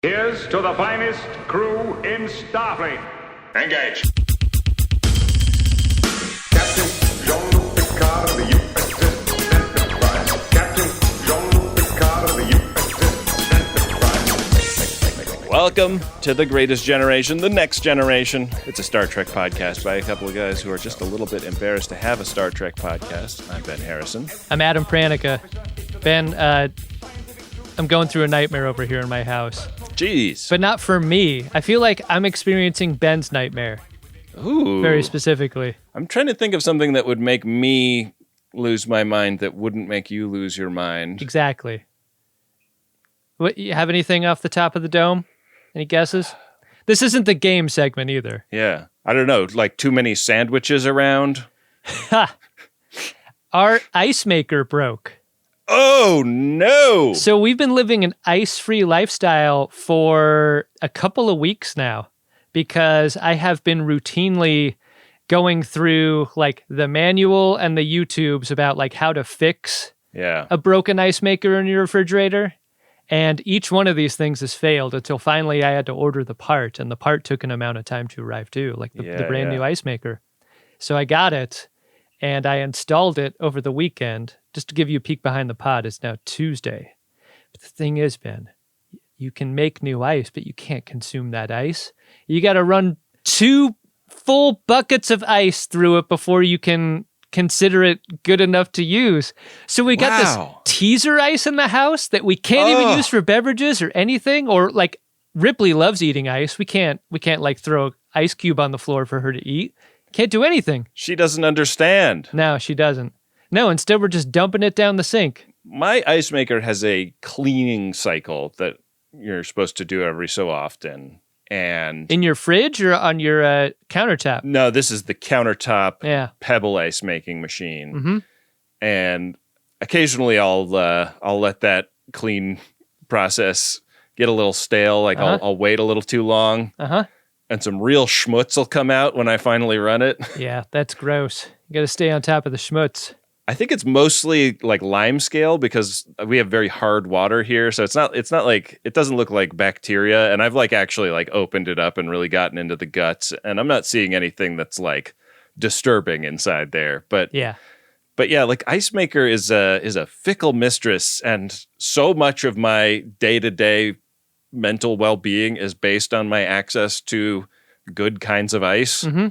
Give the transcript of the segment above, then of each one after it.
Here's to the finest crew in Starfleet. Engage. Captain Jean-Luc Picard of the USS Enterprise. Captain Jean-Luc Picard of the USS Enterprise. Welcome to The Greatest Generation, The Next Generation. It's a Star Trek podcast by a couple of guys who are just a little bit embarrassed to have a Star Trek podcast. I'm Ben Harrison. I'm Adam Pranica. Ben, I'm going through a nightmare over here in my house. Jeez. But not for me. I feel like I'm experiencing Ben's nightmare. Ooh. Very specifically. I'm trying to think of something that would make me lose my mind that wouldn't make you lose your mind. Exactly. What, you have anything off the top of the dome? Any guesses? This isn't the game segment either. Yeah. I don't know, like too many sandwiches around? Ha! Our ice maker broke. Oh, no! So we've been living an ice-free lifestyle for a couple of weeks now because I have been routinely going through like the manual and the YouTubes about like how to fix a broken ice maker in your refrigerator. And each one of these things has failed until finally I had to order the part, and the part took an amount of time to arrive too, like the brand new ice maker. So I got it, and I installed it over the weekend. Just to give you a peek behind the pod, it's now Tuesday. But the thing is, Ben, you can make new ice, but you can't consume that ice. You got to run 2 full buckets of ice through it before you can consider it good enough to use. So we got this teaser ice in the house that we can't even use for beverages or anything. Or like Ripley loves eating ice. We can't like throw an ice cube on the floor for her to eat. Can't do anything. She doesn't understand. No, she doesn't. No, instead we're just dumping it down the sink. My ice maker has a cleaning cycle that you're supposed to do every so often. And in your fridge or on your countertop? No, this is the countertop pebble ice making machine. Mm-hmm. And occasionally I'll let that clean process get a little stale. Like I'll wait a little too long. And some real schmutz will come out when I finally run it. Yeah, that's gross. You got to stay on top of the schmutz. I think it's mostly like lime scale because we have very hard water here. So it's not like, it doesn't look like bacteria. And I've like actually like opened it up and really gotten into the guts, and I'm not seeing anything that's like disturbing inside there. But yeah, like ice maker is a fickle mistress, and so much of my day-to-day mental well-being is based on my access to good kinds of ice. Mm-hmm.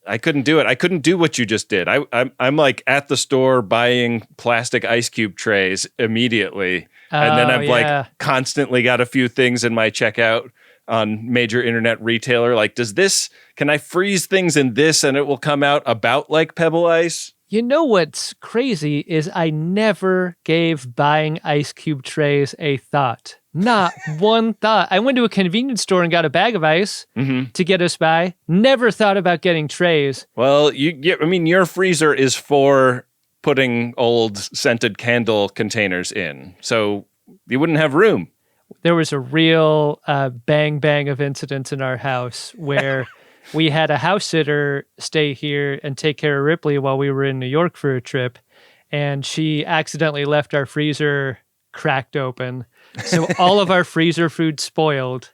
I couldn't do it. I couldn't do what you just did. I'm like at the store buying plastic ice cube trays immediately. And then I've like constantly got a few things in my checkout on major internet retailer. Like, can I freeze things in this and it will come out about like pebble ice? You know what's crazy is I never gave buying ice cube trays a thought. Not one thought. I went to a convenience store and got a bag of ice to get us by. Never thought about getting trays. Well, your freezer is for putting old scented candle containers in, so you wouldn't have room. There was a real bang of incidents in our house where we had a house sitter stay here and take care of Ripley while we were in New York for a trip, and she accidentally left our freezer cracked open. So all of our freezer food spoiled,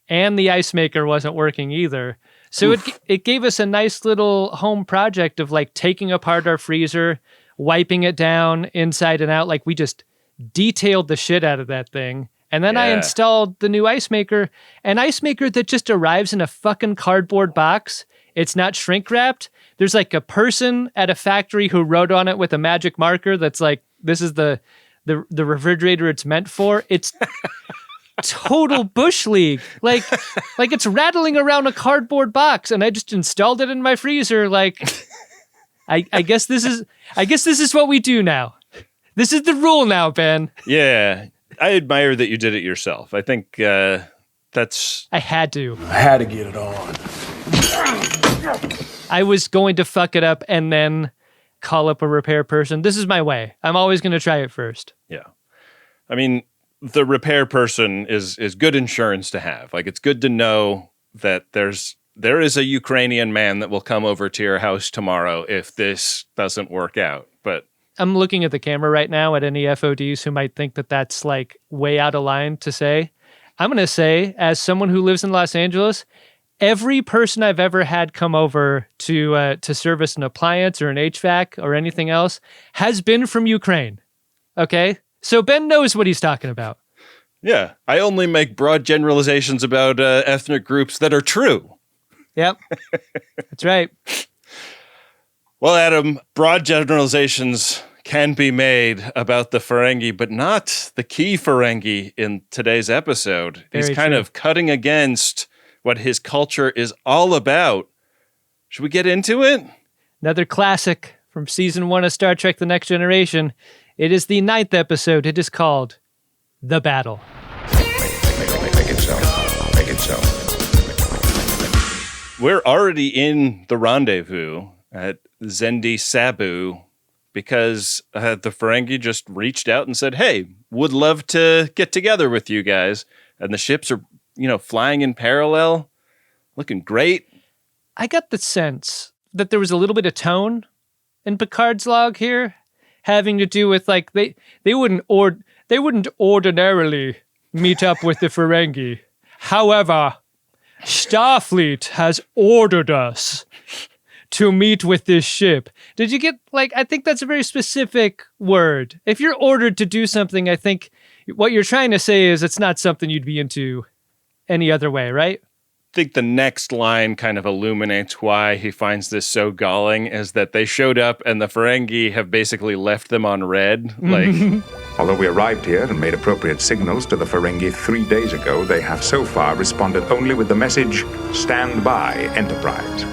and the ice maker wasn't working either. So it gave us a nice little home project of like taking apart our freezer, wiping it down inside and out. Like we just detailed the shit out of that thing. And then I installed the new ice maker, an ice maker that just arrives in a fucking cardboard box. It's not shrink wrapped. There's like a person at a factory who wrote on it with a magic marker that's like, this is the refrigerator it's meant for. It's total bush league. Like it's rattling around a cardboard box, and I just installed it in my freezer. Like, I guess this is what we do now. This is the rule now, Ben. Yeah, I admire that you did it yourself. I think that's. I had to get it on. I was going to fuck it up and then call up a repair person. This is my way. I'm always going to try it first. Yeah. I mean, the repair person is good insurance to have. Like, it's good to know that there is a Ukrainian man that will come over to your house tomorrow if this doesn't work out. But I'm looking at the camera right now at any FODs who might think that that's like way out of line to say. I'm going to say, as someone who lives in Los Angeles, every person I've ever had come over to service an appliance or an HVAC or anything else has been from Ukraine. Okay? So Ben knows what he's talking about. Yeah, I only make broad generalizations about ethnic groups that are true. Yep, that's right. Well, Adam, broad generalizations can be made about the Ferengi, but not the key Ferengi in today's episode. Very He's kind true. of cutting against what his culture is all about. Should we get into it? Another classic from season 1 of Star Trek The Next Generation. It is the 9th episode. It is called The Battle. Make it so. Make it so. We're already in the rendezvous at Zendi Sabu because the Ferengi just reached out and said, hey, would love to get together with you guys. And the ships are, flying in parallel, looking great. I got the sense that there was a little bit of tone in Picard's log here, having to do with like they wouldn't ordinarily meet up with the Ferengi. However, Starfleet has ordered us to meet with this ship. Did you get, I think that's a very specific word. If you're ordered to do something, I think what you're trying to say is it's not something you'd be into any other way, right? I think the next line kind of illuminates why he finds this so galling is that they showed up and the Ferengi have basically left them on red. Although we arrived here and made appropriate signals to the Ferengi 3 days ago, they have so far responded only with the message, "Stand by, Enterprise."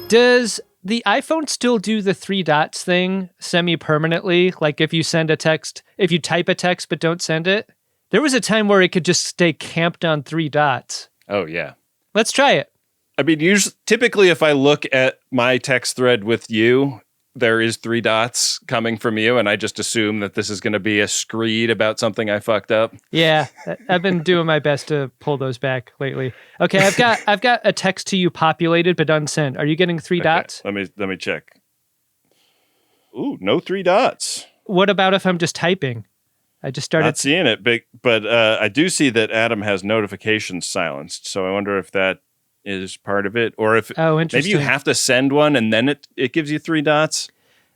Does the iPhone still do the 3 dots thing semi-permanently? Like if you send a text, if you type a text but don't send it? There was a time where it could just stay camped on 3 dots. Oh, yeah. Let's try it. I mean, typically if I look at my text thread with you, there is 3 dots coming from you, and I just assume that this is going to be a screed about something I fucked up. Yeah, I've been doing my best to pull those back lately. Okay, I've got a text to you populated but unsent. Are you getting 3 dots? Let me check. Ooh, no 3 dots. What about if I'm just typing? I just started. Not seeing it, but I do see that Adam has notifications silenced, so I wonder if that is part of it, or if maybe interesting. you have to send one and then it gives you 3 dots.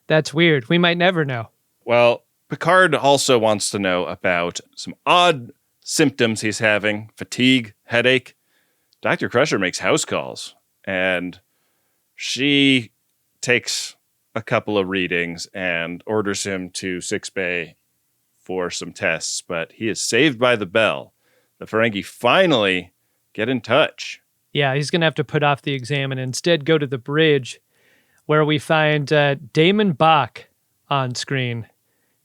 That's weird. We might never know. Well, Picard also wants to know about some odd symptoms he's having: fatigue, headache. Dr. Crusher makes house calls, and she takes a couple of readings and orders him to 6-Bay for some tests, but he is saved by the bell. The Ferengi finally get in touch. Yeah, he's going to have to put off the exam and instead go to the bridge where we find DaiMon Bok on screen,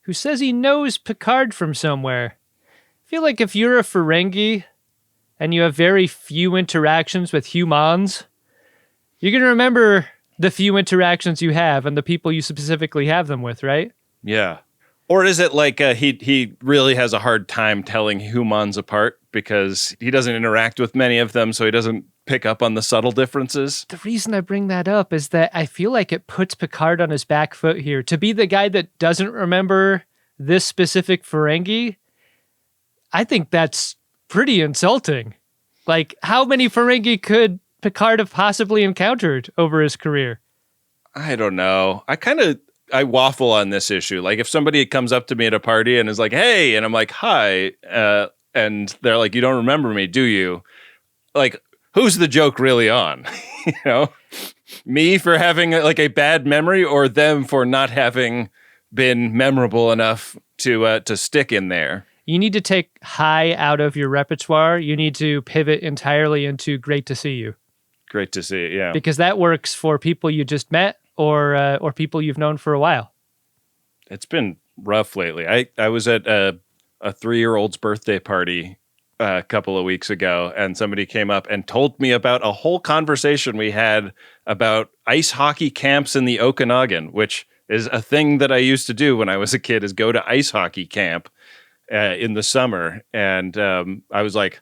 who says he knows Picard from somewhere. I feel like if you're a Ferengi and you have very few interactions with humans, you're going to remember the few interactions you have and the people you specifically have them with, right? Yeah. Or is it like he really has a hard time telling humans apart because he doesn't interact with many of them, so he doesn't pick up on the subtle differences? The reason I bring that up is that I feel like it puts Picard on his back foot here. To be the guy that doesn't remember this specific Ferengi, I think that's pretty insulting. Like, how many Ferengi could Picard have possibly encountered over his career? I don't know. I waffle on this issue. Like if somebody comes up to me at a party and is like, hey, and I'm like, hi, and they're like, you don't remember me, do you? Like, who's the joke really on? Me for having like a bad memory, or them for not having been memorable enough to stick in there? You need to take hi out of your repertoire. You need to pivot entirely into great to see you. Great to see it, yeah. Because that works for people you just met or people you've known for a while. It's been rough lately. I was at a 3-year-old's birthday party a couple of weeks ago, and somebody came up and told me about a whole conversation we had about ice hockey camps in the Okanagan, which is a thing that I used to do when I was a kid, is go to ice hockey camp in the summer. And I was like,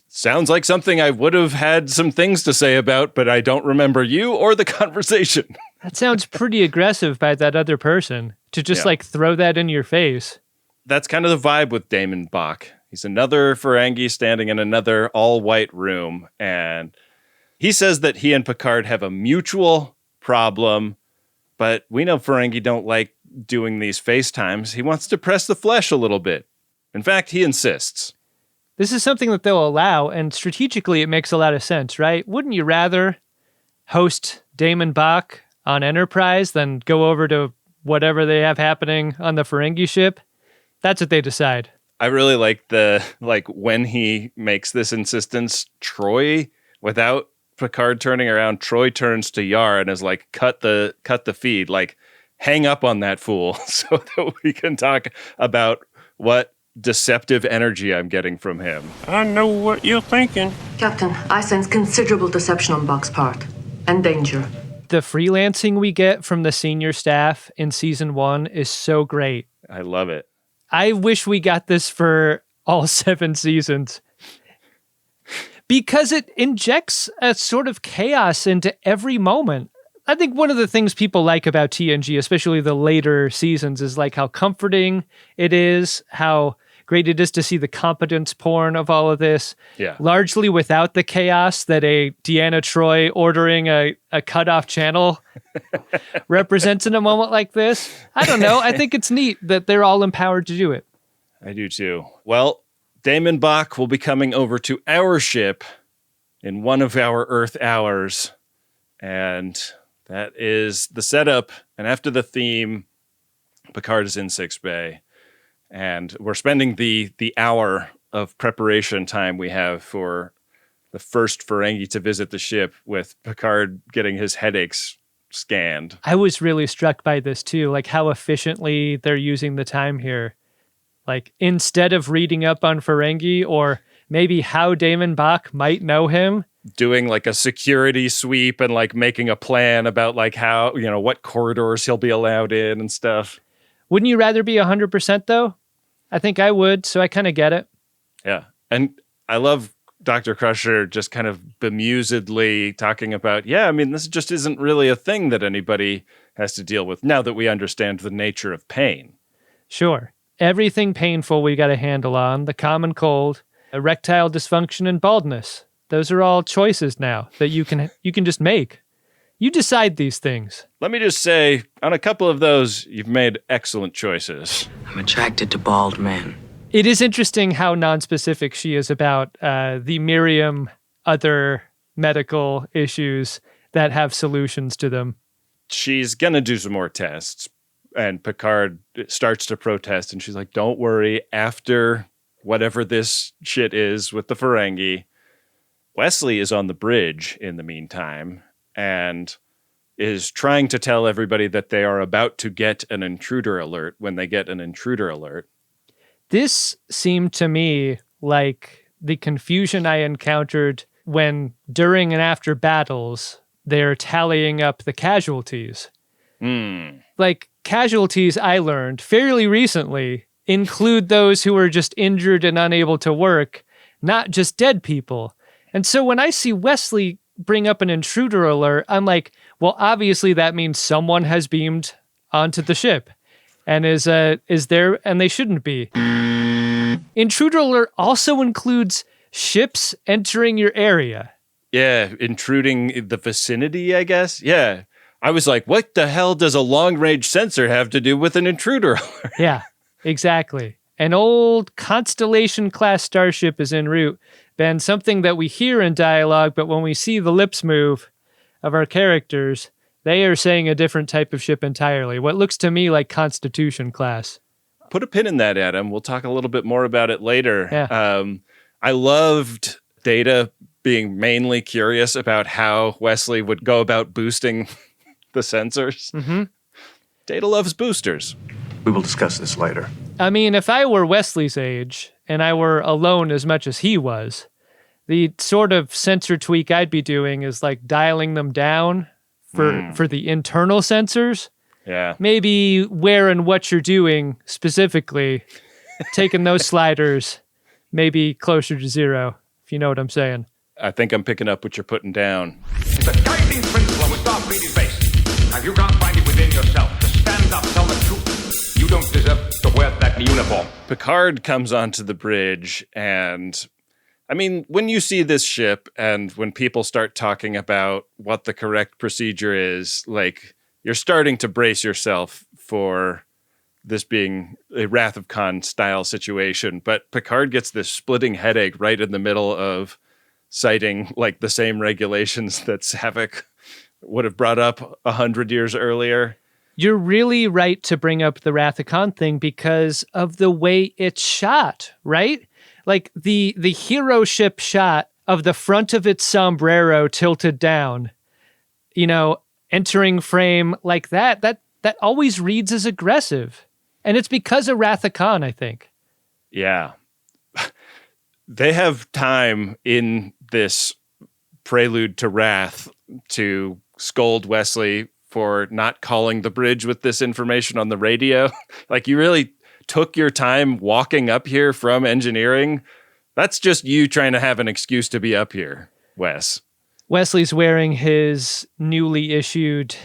sounds like something I would have had some things to say about, but I don't remember you or the conversation. That sounds pretty aggressive by that other person to just like throw that in your face. That's kind of the vibe with DaiMon Bok. He's another Ferengi standing in another all-white room, and he says that he and Picard have a mutual problem, but we know Ferengi don't like doing these FaceTimes. He wants to press the flesh a little bit. In fact, he insists. This is something that they'll allow, and strategically it makes a lot of sense, right? Wouldn't you rather host DaiMon Bok on Enterprise than go over to whatever they have happening on the Ferengi ship? That's what they decide. I really like when he makes this insistence, Troy, without Picard turning around, Troy turns to Yar and is like, cut the feed, like hang up on that fool so that we can talk about what deceptive energy I'm getting from him. I know what you're thinking. Captain, I sense considerable deception on Bok's part. And danger. The freelancing we get from the senior staff in season 1 is so great. I love it. I wish we got this for all 7 seasons. Because it injects a sort of chaos into every moment. I think one of the things people like about TNG, especially the later seasons, is like how comforting it is, how great it is to see the competence porn of all of this. Yeah. Largely without the chaos that a Deanna Troi ordering a cutoff channel represents in a moment like this. I don't know. I think it's neat that they're all empowered to do it. I do too. Well, DaiMon Bok will be coming over to our ship in one of our Earth hours. And that is the setup. And after the theme, Picard is in Six Bay. And we're spending the hour of preparation time we have for the first Ferengi to visit the ship with Picard getting his headaches scanned. I was really struck by this too, like how efficiently they're using the time here. Like instead of reading up on Ferengi or maybe how DaiMon Bok might know him, doing like a security sweep and like making a plan about like how, what corridors he'll be allowed in and stuff. Wouldn't you rather be 100% though? I think I would, so I kind of get it. Yeah. And I love Dr. Crusher just kind of bemusedly talking about, this just isn't really a thing that anybody has to deal with now that we understand the nature of pain. Sure. Everything painful we got a handle on, the common cold, erectile dysfunction, and baldness. Those are all choices now that you can just make. You decide these things. Let me just say, on a couple of those, you've made excellent choices. I'm attracted to bald men. It is interesting how nonspecific she is about the myriad other medical issues that have solutions to them. She's going to do some more tests, and Picard starts to protest, and she's like, don't worry, after whatever this shit is with the Ferengi, Wesley is on the bridge in the meantime, and is trying to tell everybody that they are about to get an intruder alert when they get an intruder alert. This seemed to me like the confusion I encountered when during and after battles, they're tallying up the casualties. Like casualties I learned fairly recently include those who are just injured and unable to work, not just dead people. And so when I see Wesley bring up an intruder alert, I'm like, well, obviously that means someone has beamed onto the ship and is there, and they shouldn't be. Intruder alert also includes ships entering your area. Yeah, intruding the vicinity, I guess. Yeah. I was like, what the hell does a long-range sensor have to do with an intruder alert? Yeah, exactly. An old Constellation-class starship is en route. Ben, something that we hear in dialogue, but when we see the lips move of our characters, they are saying a different type of ship entirely. What looks to me like Constitution class. Put a pin in that, Adam. We'll talk a little bit more about it later. Yeah. I loved Data being mainly curious about how Wesley would go about boosting the sensors. Mm-hmm. Data loves boosters. We will discuss this later. I mean, if I were Wesley's age and I were alone as much as he was, the sort of sensor tweak I'd be doing is like dialing them down for the internal sensors. Yeah. Maybe where and what you're doing specifically, taking those sliders maybe closer to 0, if you know what I'm saying. I think I'm picking up what you're putting down. It's a guiding principle with Starfleet base. Now, if you can't find it within yourself to stand up, tell the truth. You don't deserve to wear that uniform. Picard comes onto the bridge, and I mean, when you see this ship and when people start talking about what the correct procedure is, like, you're starting to brace yourself for this being a Wrath of Khan style situation. But Picard gets this splitting headache right in the middle of citing like the same regulations that Saavik would have brought up 100 years earlier. You're really right to bring up the Wrath of Khan thing because of the way it's shot, right? Like the hero ship shot of the front of its sombrero tilted down, you know, entering frame like that always reads as aggressive. And it's because of Wrath of Khan, I think. Yeah. They have time in this prelude to Wrath to scold Wesley for not calling the bridge with this information on the radio. Like, you really took your time walking up here from engineering. That's just you trying to have an excuse to be up here, Wes. Wesley's wearing his newly issued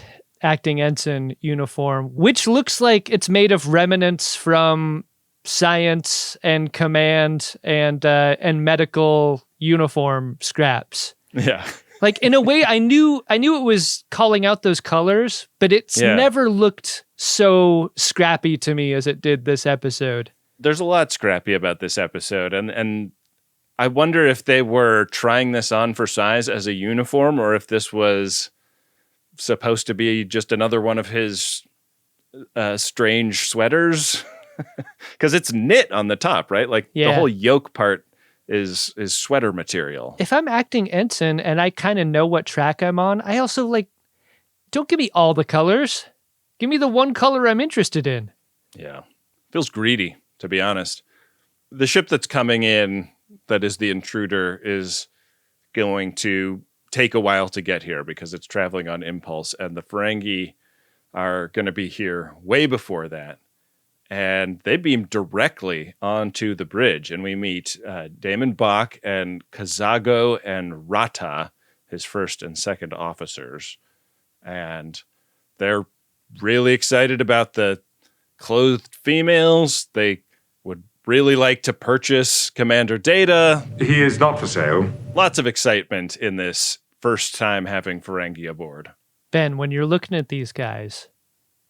acting ensign uniform, which looks like it's made of remnants from science and command and medical uniform scraps. Yeah. Like, in a way, I knew it was calling out those colors, but it's never looked so scrappy to me as it did this episode. There's a lot scrappy about this episode, and I wonder if they were trying this on for size as a uniform, or if this was supposed to be just another one of his strange sweaters. Because it's knit on the top, right? Like the whole yoke part is sweater material. If I'm acting ensign and I kind of know what track I'm on, I also don't give me all the colors. Give me the one color I'm interested in. Yeah. Feels greedy, to be honest. The ship that's coming in, that is the intruder, is going to take a while to get here because it's traveling on impulse, and the Ferengi are going to be here way before that. And they beam directly onto the bridge, and we meet DaiMon Bok and Kazago and Rata, his first and second officers. And they're really excited about the clothed females. They would really like to purchase Commander Data. He is not for sale. Lots of excitement in this first time having Ferengi aboard. Ben, when you're looking at these guys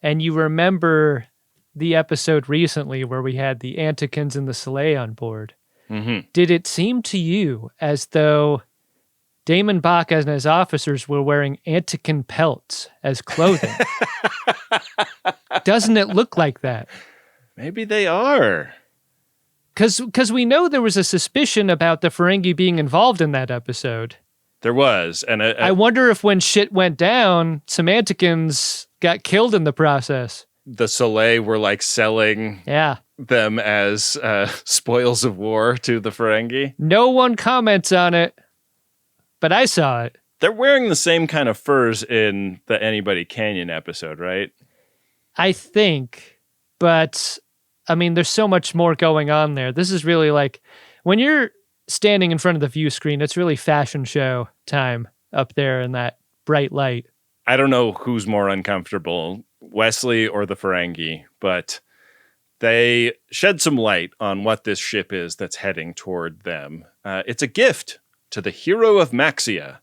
and you remember the episode recently where we had the Antikins and the Soleil on board, did it seem to you as though DaiMon Bok and his officers were wearing Antikin pelts as clothing? Doesn't it look like that? Maybe they are. Because we know there was a suspicion about the Ferengi being involved in that episode. There was. And I wonder if when shit went down, some Antikins got killed in the process. The Soleil were like selling them as spoils of war to the Ferengi. No one comments on it, but I saw it. They're wearing the same kind of furs in the Anybody Canyon episode, right? I think, but I mean, there's so much more going on there. This is really like, when you're standing in front of the view screen, it's really fashion show time up there in that bright light. I don't know who's more uncomfortable, Wesley or the Ferengi, but they shed some light on what this ship is that's heading toward them. It's a gift to the hero of Maxia,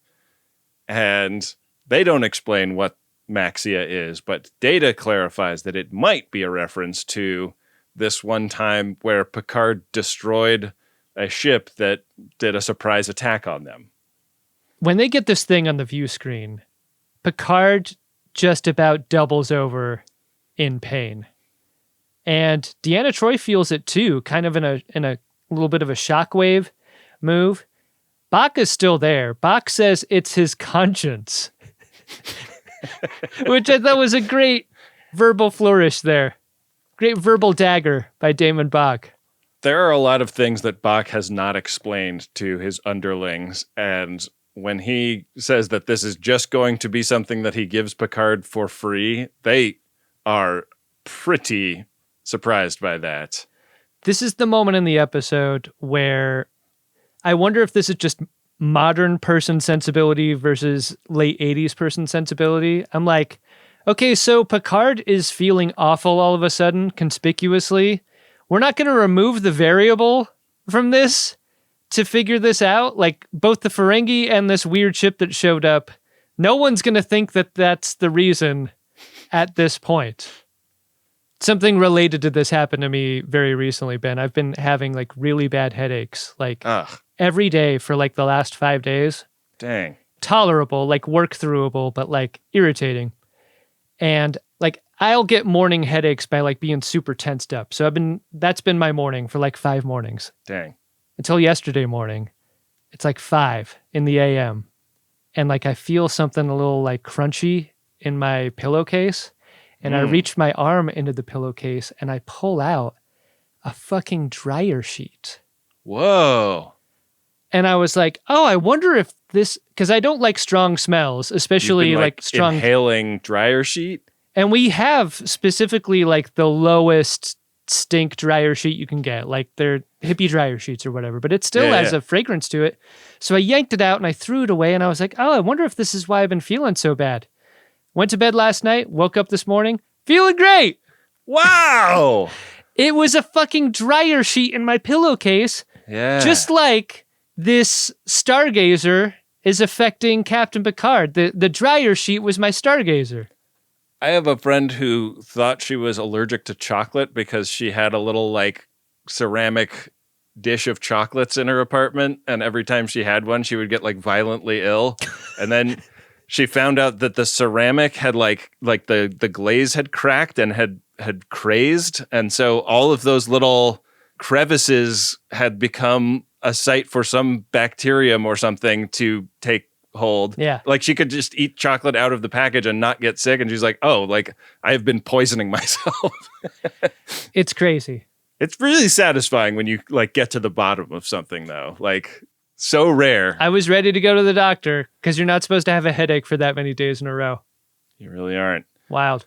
and they don't explain what Maxia is, but Data clarifies that it might be a reference to this one time where Picard destroyed a ship that did a surprise attack on them. When they get this thing on the view screen, Picard just about doubles over in pain. And Deanna Troi feels it too, kind of in a little bit of a shockwave move. Bok is still there. Bok says it's his conscience, which I thought was a great verbal flourish there. Great verbal dagger by DaiMon Bok. There are a lot of things that Bok has not explained to his underlings, and when he says that this is just going to be something that he gives Picard for free, they are pretty surprised by that. This is the moment in the episode where I wonder if this is just modern person sensibility versus late 80s person sensibility. I'm like, okay, so Picard is feeling awful all of a sudden, conspicuously, we're not going to remove the variable from this to figure this out. Like, both the Ferengi and this weird ship that showed up, no one's going to think that that's the reason at this point. Something related to this happened to me very recently, Ben. I've been having like really bad headaches, like every day for like the last 5 days. Dang. Tolerable, like work throughable, but like irritating. And like I'll get morning headaches by like being super tensed up. So that's been my morning for like 5 mornings. Dang. Until yesterday morning. It's like 5 in the AM. And like I feel something a little like crunchy in my pillowcase. And I reach my arm into the pillowcase and I pull out a fucking dryer sheet. Whoa. And I was like, oh, I wonder if this, because I don't like strong smells, especially You've been, like strong. Inhaling dryer sheet? And we have specifically like the lowest stink dryer sheet you can get. Like they're hippie dryer sheets or whatever, but it still has a fragrance to it. So I yanked it out and I threw it away and I was like, oh, I wonder if this is why I've been feeling so bad. Went to bed last night, woke up this morning, feeling great. Wow. It was a fucking dryer sheet in my pillowcase. Yeah. Just like this Stargazer is affecting Captain Picard. The dryer sheet was my Stargazer. I have a friend who thought she was allergic to chocolate because she had a little like ceramic dish of chocolates in her apartment. And every time she had one, she would get like violently ill. And then she found out that the ceramic had like the glaze had cracked and had crazed. And so all of those little crevices had become a site for some bacterium or something to take hold. Yeah. Like she could just eat chocolate out of the package and not get sick. And she's like, oh, like I have been poisoning myself. It's crazy. It's really satisfying when you like get to the bottom of something though. Like so rare. I was ready to go to the doctor because you're not supposed to have a headache for that many days in a row. You really aren't. Wild.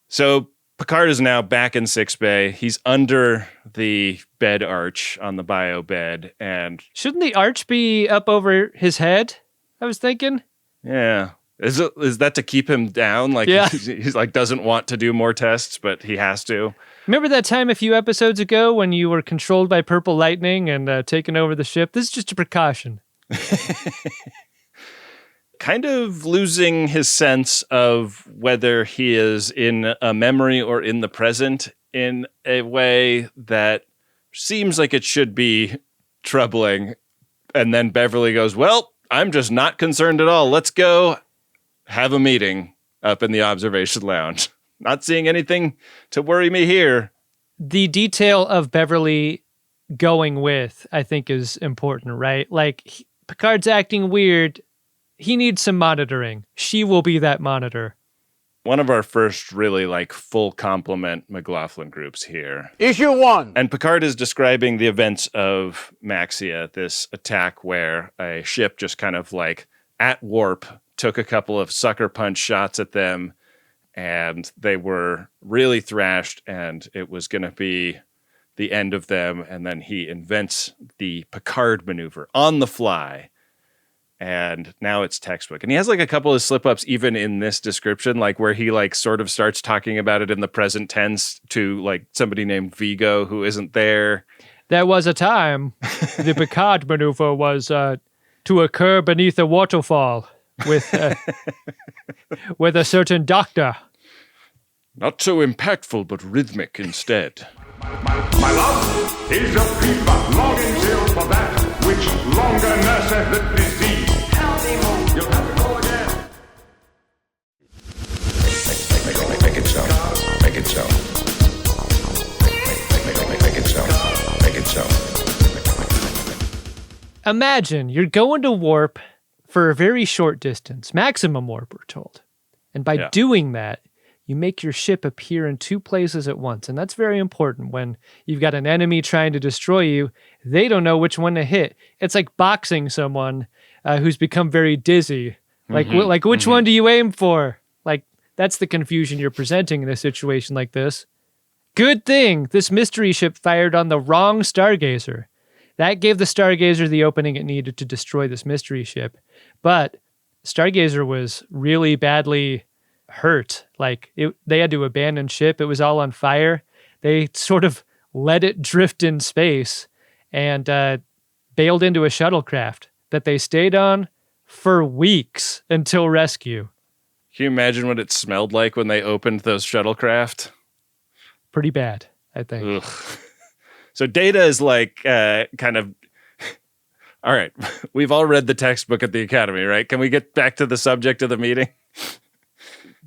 So Picard is now back in sickbay. He's under the bed arch on the bio bed. And shouldn't the arch be up over his head? I was thinking. Yeah. Is that to keep him down? Like he's like doesn't want to do more tests, but he has to. Remember that time a few episodes ago when you were controlled by purple lightning and taken over the ship? This is just a precaution. Kind of losing his sense of whether he is in a memory or in the present in a way that seems like it should be troubling. And then Beverly goes, well, I'm just not concerned at all. Let's go have a meeting up in the observation lounge. Not seeing anything to worry me here. The detail of Beverly going with, I think, is important, right? Like, Picard's acting weird. He needs some monitoring. She will be that monitor. One of our first really like full complement McLaughlin groups here. Issue 1. And Picard is describing the events of Maxia, this attack where a ship just kind of like at warp took a couple of sucker punch shots at them and they were really thrashed and it was going to be the end of them. And then he invents the Picard maneuver on the fly. And now it's textbook. And he has like a couple of slip ups even in this description, like where he like sort of starts talking about it in the present tense to like somebody named Vigo who isn't there. There was a time the Picard maneuver was to occur beneath a waterfall with a certain doctor. Not so impactful, but rhythmic instead. My love is a fever, longing till for that which longer nurseth the disease. You'll have to go again. Make it so. Make it so. Make it so. Make it so. Imagine you're going to warp for a very short distance, maximum warp, we're told. And by doing that, you make your ship appear in 2 places at once. And that's very important when you've got an enemy trying to destroy you. They don't know which one to hit. It's like boxing someone who's become very dizzy. Like which one do you aim for? Like, that's the confusion you're presenting in a situation like this. Good thing this mystery ship fired on the wrong Stargazer. That gave the Stargazer the opening it needed to destroy this mystery ship. But Stargazer was really badly hurt. Like, they had to abandon ship. It was all on fire. They sort of let it drift in space, and bailed into a shuttlecraft that they stayed on for weeks until rescue. Can you imagine what it smelled like when they opened those shuttlecraft? Pretty bad, I think. Ugh. So Data is like kind of... All right, we've all read the textbook at the Academy, right? Can we get back to the subject of the meeting?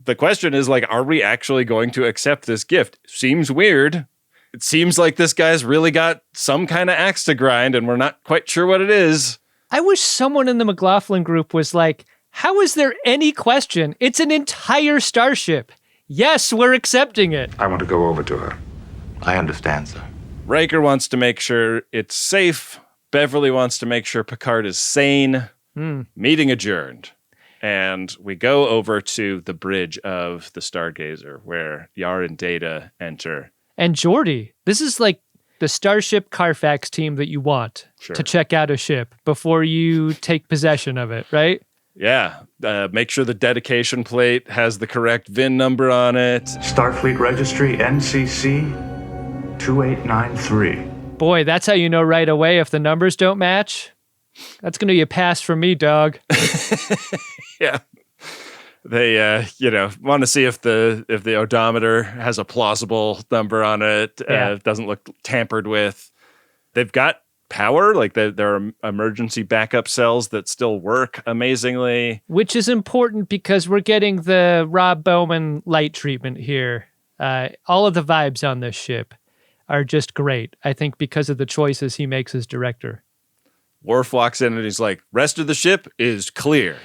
The question is, like, are we actually going to accept this gift? Seems weird. It seems like this guy's really got some kind of axe to grind, and we're not quite sure what it is. I wish someone in the McLaughlin group was like, how is there any question? It's an entire starship. Yes, we're accepting it. I want to go over to her. I understand, sir. Riker wants to make sure it's safe. Beverly wants to make sure Picard is sane. Meeting adjourned. And we go over to the bridge of the Stargazer, where Yar and Data enter. And Geordi, this is like the Starship Carfax team that you want to check out a ship before you take possession of it, right? Yeah. Make sure the dedication plate has the correct VIN number on it. Starfleet Registry NCC 2893. Boy, that's how you know right away if the numbers don't match. That's going to be a pass from me, dog. Yeah. They, want to see if the odometer has a plausible number on it. It doesn't look tampered with. They've got power. Like there are emergency backup cells that still work amazingly. Which is important because we're getting the Rob Bowman light treatment here. All of the vibes on this ship are just great, I think, because of the choices he makes as director. Worf walks in and he's like, rest of the ship is clear.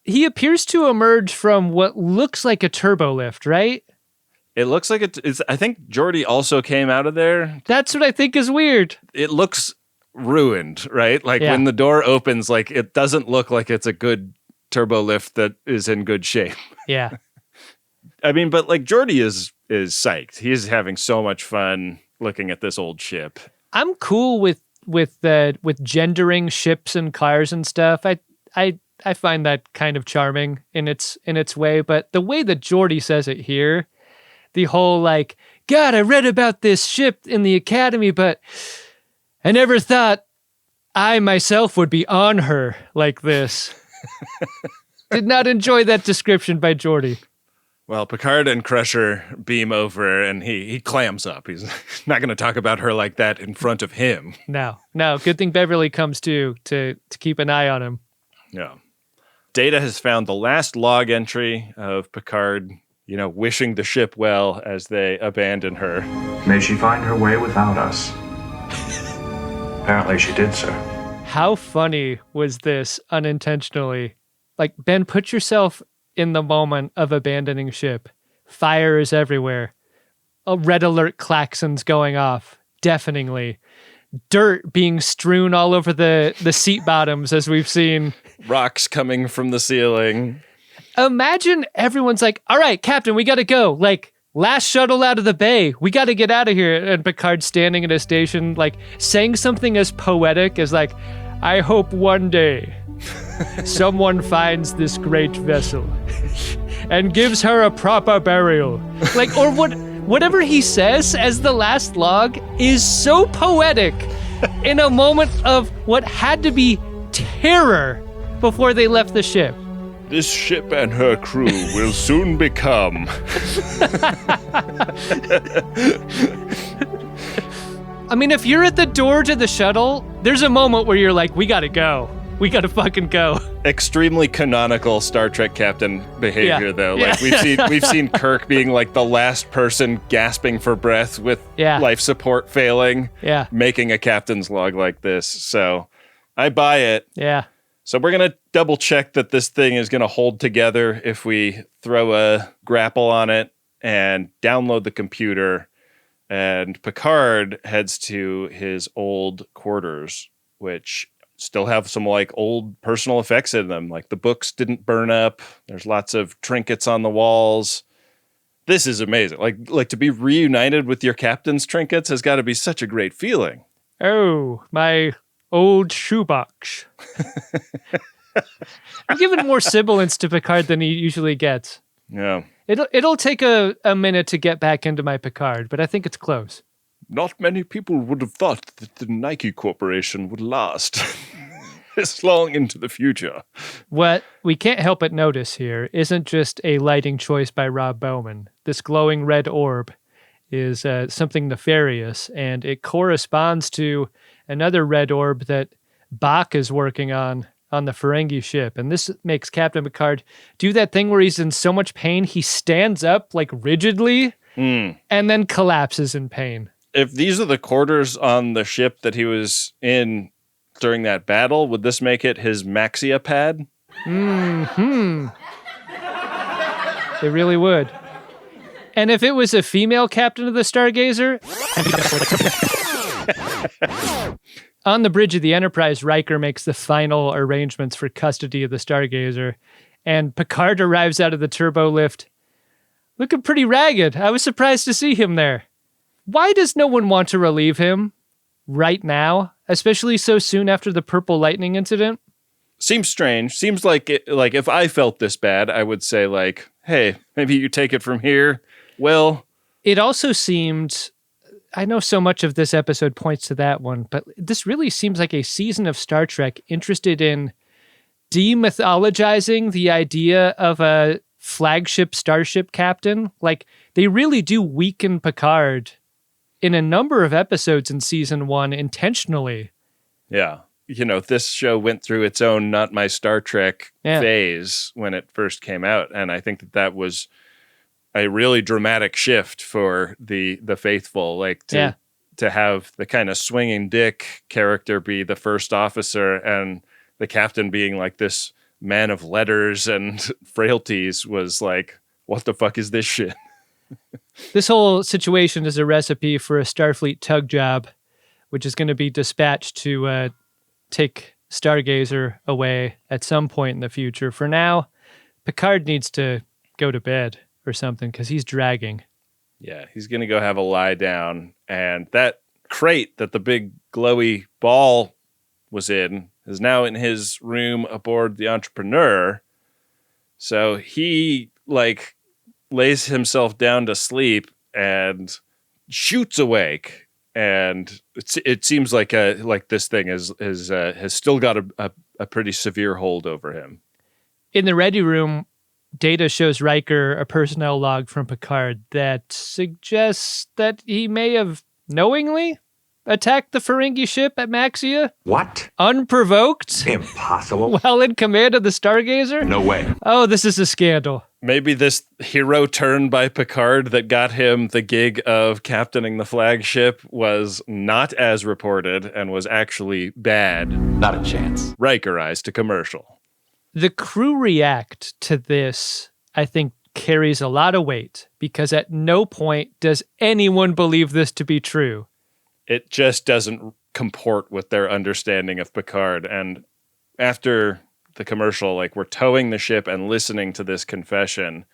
He appears to emerge from what looks like a turbo lift, right? It looks like it's. I think Geordi also came out of there. That's what I think is weird. It looks ruined, right? Like when the door opens, like it doesn't look like it's a good turbo lift that is in good shape. Yeah. I mean, but like Geordi is psyched. He's having so much fun looking at this old ship. I'm cool with gendering ships and cars and stuff. I find that kind of charming in its way, but the way that Geordi says it here, the whole like, God, I read about this ship in the Academy, but I never thought I myself would be on her like this. Did not enjoy that description by Geordi. Well, Picard and Crusher beam over and he clams up. He's not going to talk about her like that in front of him. No. Good thing Beverly comes to keep an eye on him. Yeah. Data has found the last log entry of Picard, wishing the ship well as they abandon her. May she find her way without us. Apparently she did, sir. How funny was this unintentionally? Like, Ben, put yourself in the moment of abandoning ship. Fire is everywhere. A red alert klaxons going off, deafeningly. Dirt being strewn all over the seat bottoms, as we've seen. Rocks coming from the ceiling. Imagine everyone's like, all right, Captain, we got to go. Like, last shuttle out of the bay. We got to get out of here. And Picard standing at a station, like, saying something as poetic as, like, I hope one day someone finds this great vessel and gives her a proper burial. Like, or whatever he says as the last log is so poetic in a moment of what had to be terror before they left the ship. This ship and her crew will soon become. I mean, if you're at the door to the shuttle, there's a moment where you're like, we gotta go. We gotta fucking go. Extremely canonical Star Trek captain behavior, though. Like we've seen Kirk being like the last person gasping for breath with life support failing, making a captain's log like this. So I buy it. Yeah. So we're gonna double check that this thing is gonna hold together if we throw a grapple on it and download the computer. And Picard heads to his old quarters, which still have some like old personal effects in them. Like the books didn't burn up. There's lots of trinkets on the walls. This is amazing. Like to be reunited with your captain's trinkets has got to be such a great feeling. Oh, my old shoebox. I'm giving more sibilance to Picard than he usually gets. Yeah. It'll take a minute to get back into my Picard, but I think it's close. Not many people would have thought that the Nike Corporation would last this long into the future. What we can't help but notice here isn't just a lighting choice by Rob Bowman. This glowing red orb is something nefarious, and it corresponds to another red orb that Bok is working on the Ferengi ship. And this makes Captain Picard do that thing where he's in so much pain, he stands up like rigidly and then collapses in pain. If these are the quarters on the ship that he was in during that battle, would this make it his Maxia pad? It really would. And if it was a female captain of the Stargazer... On the bridge of the Enterprise, Riker makes the final arrangements for custody of the Stargazer, and Picard arrives out of the turbo lift looking pretty ragged. I was surprised to see him there. Why does no one want to relieve him right now, especially so soon after the Purple Lightning incident? Seems strange. Seems like if I felt this bad, I would say like, hey, maybe you take it from here. Well, it also seemed, I know so much of this episode points to that one, but this really seems like a season of Star Trek interested in demythologizing the idea of a flagship starship captain. Like, they really do weaken Picard in a number of episodes in season 1 intentionally. Yeah. You know, this show went through its own not my Star Trek phase when it first came out. And I think that was a really dramatic shift for the faithful, like to have the kind of swinging dick character be the first officer and the captain being like this man of letters and frailties was like, what the fuck is this shit? This whole situation is a recipe for a Starfleet tug job, which is going to be dispatched to take Stargazer away at some point in the future. For now, Picard needs to go to bed or something because he's dragging. Yeah, he's going to go have a lie down. And that crate that the big glowy ball was in is now in his room aboard the Entrepreneur. So he like lays himself down to sleep and shoots awake. And it seems like this thing has still got a pretty severe hold over him. In the ready room, Data shows Riker a personnel log from Picard that suggests that he may have knowingly attacked the Ferengi ship at Maxia. What? Unprovoked? Impossible. While in command of the Stargazer? No way. Oh, this is a scandal. Maybe this hero turn by Picard that got him the gig of captaining the flagship was not as reported and was actually bad. Not a chance. Rikerized to commercial. The crew react to this, I think, carries a lot of weight because at no point does anyone believe this to be true. It just doesn't comport with their understanding of Picard. And after the commercial, like, we're towing the ship and listening to this confession,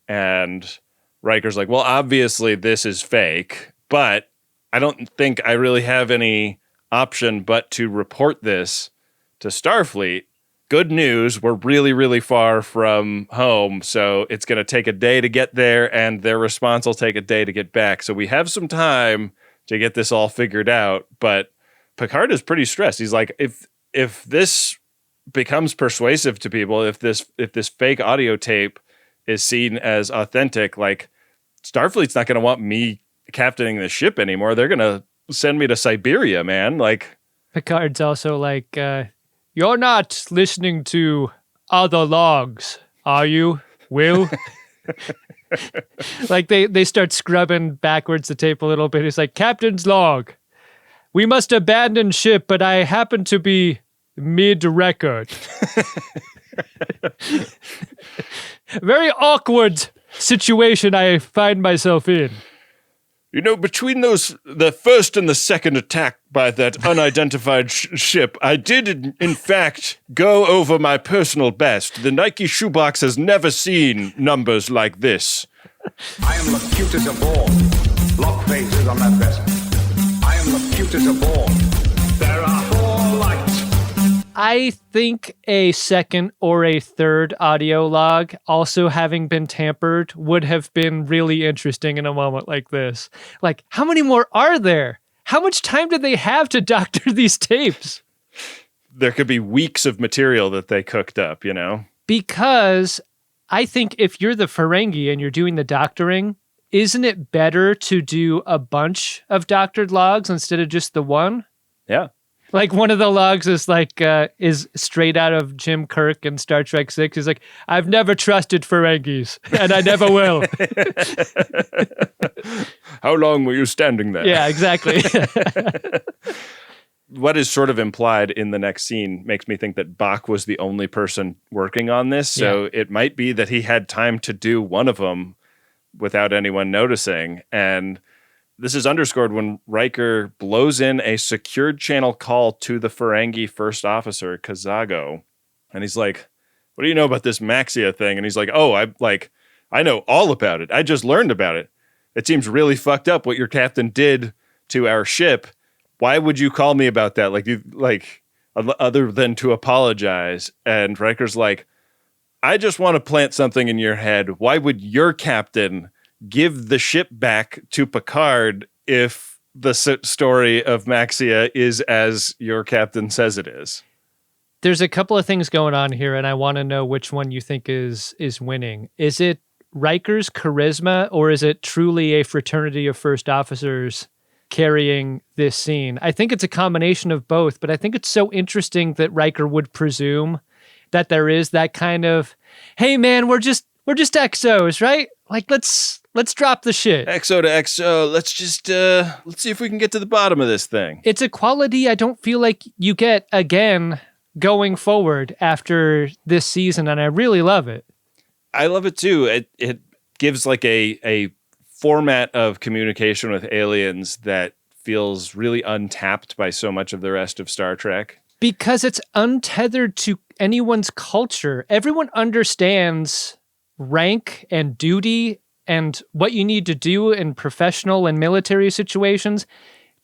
and Riker's like, well, obviously this is fake, but I don't think I really have any option but to report this to Starfleet. Good news, we're really, really far from home, so it's going to take a day to get there, and their response will take a day to get back. So we have some time to get this all figured out, but Picard is pretty stressed. He's like, if this becomes persuasive to people, if this fake audio tape is seen as authentic, like, Starfleet's not going to want me captaining the ship anymore. They're going to send me to Siberia, man. Like, Picard's also like, you're not listening to other logs, are you, Will? Like, they start scrubbing backwards the tape a little bit. He's like, Captain's log. We must abandon ship, but I happen to be mid-record. Very awkward situation I find myself in. You know, between the first and the second attack by that unidentified ship, I did, in fact, go over my personal best. The Nike shoebox has never seen numbers like this. I am Locutus of all. Lock phases on that vessel. I am Locutus of all. There are 4 lights. I think a second or a third audio log also having been tampered would have been really interesting in a moment like this. Like, how many more are there? How much time did they have to doctor these tapes? There could be weeks of material that they cooked up, you know? Because I think if you're the Ferengi and you're doing the doctoring, isn't it better to do a bunch of doctored logs instead of just the one? Yeah. Like one of the logs is like is straight out of Jim Kirk in Star Trek 6. He's like, I've never trusted Ferengis, and I never will. How long were you standing there? Yeah, exactly. What is sort of implied in the next scene makes me think that Bok was the only person working on this. So it might be that he had time to do one of them without anyone noticing. And this is underscored when Riker blows in a secured channel call to the Ferengi first officer, Kazago. And he's like, what do you know about this Maxia thing? And he's like, oh, I know all about it. I just learned about it. It seems really fucked up what your captain did to our ship. Why would you call me about that? Other than to apologize. And Riker's like, I just want to plant something in your head. Why would your captain give the ship back to Picard if the story of Maxia is as your captain says it is? There's a couple of things going on here, and I want to know which one you think is winning. Is it Riker's charisma, or is it truly a fraternity of first officers carrying this scene? I think it's a combination of both, but I think it's so interesting that Riker would presume that there is that kind of, hey man, we're just XOs, right? Like let's drop the shit. XO to XO. Let's just let's see if we can get to the bottom of this thing. It's a quality I don't feel like you get again going forward after this season, and I really love it. I love it too. It gives like a format of communication with aliens that feels really untapped by so much of the rest of Star Trek. Because it's untethered to anyone's culture. Everyone understands rank and duty and what you need to do in professional and military situations,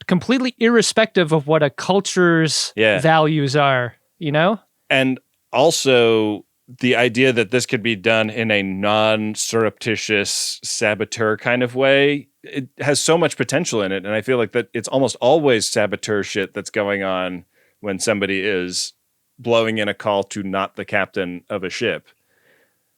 completely irrespective of what a culture's values are, you know? And also the idea that this could be done in a non-surreptitious saboteur kind of way, it has so much potential in it. And I feel like that it's almost always saboteur shit that's going on when somebody is blowing in a call to not the captain of a ship.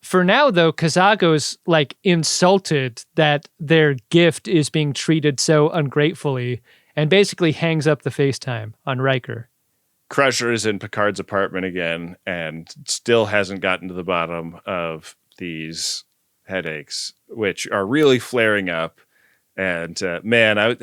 For now, though, Kazago's like insulted that their gift is being treated so ungratefully and basically hangs up the FaceTime on Riker. Crusher is in Picard's apartment again and still hasn't gotten to the bottom of these headaches, which are really flaring up. And man, I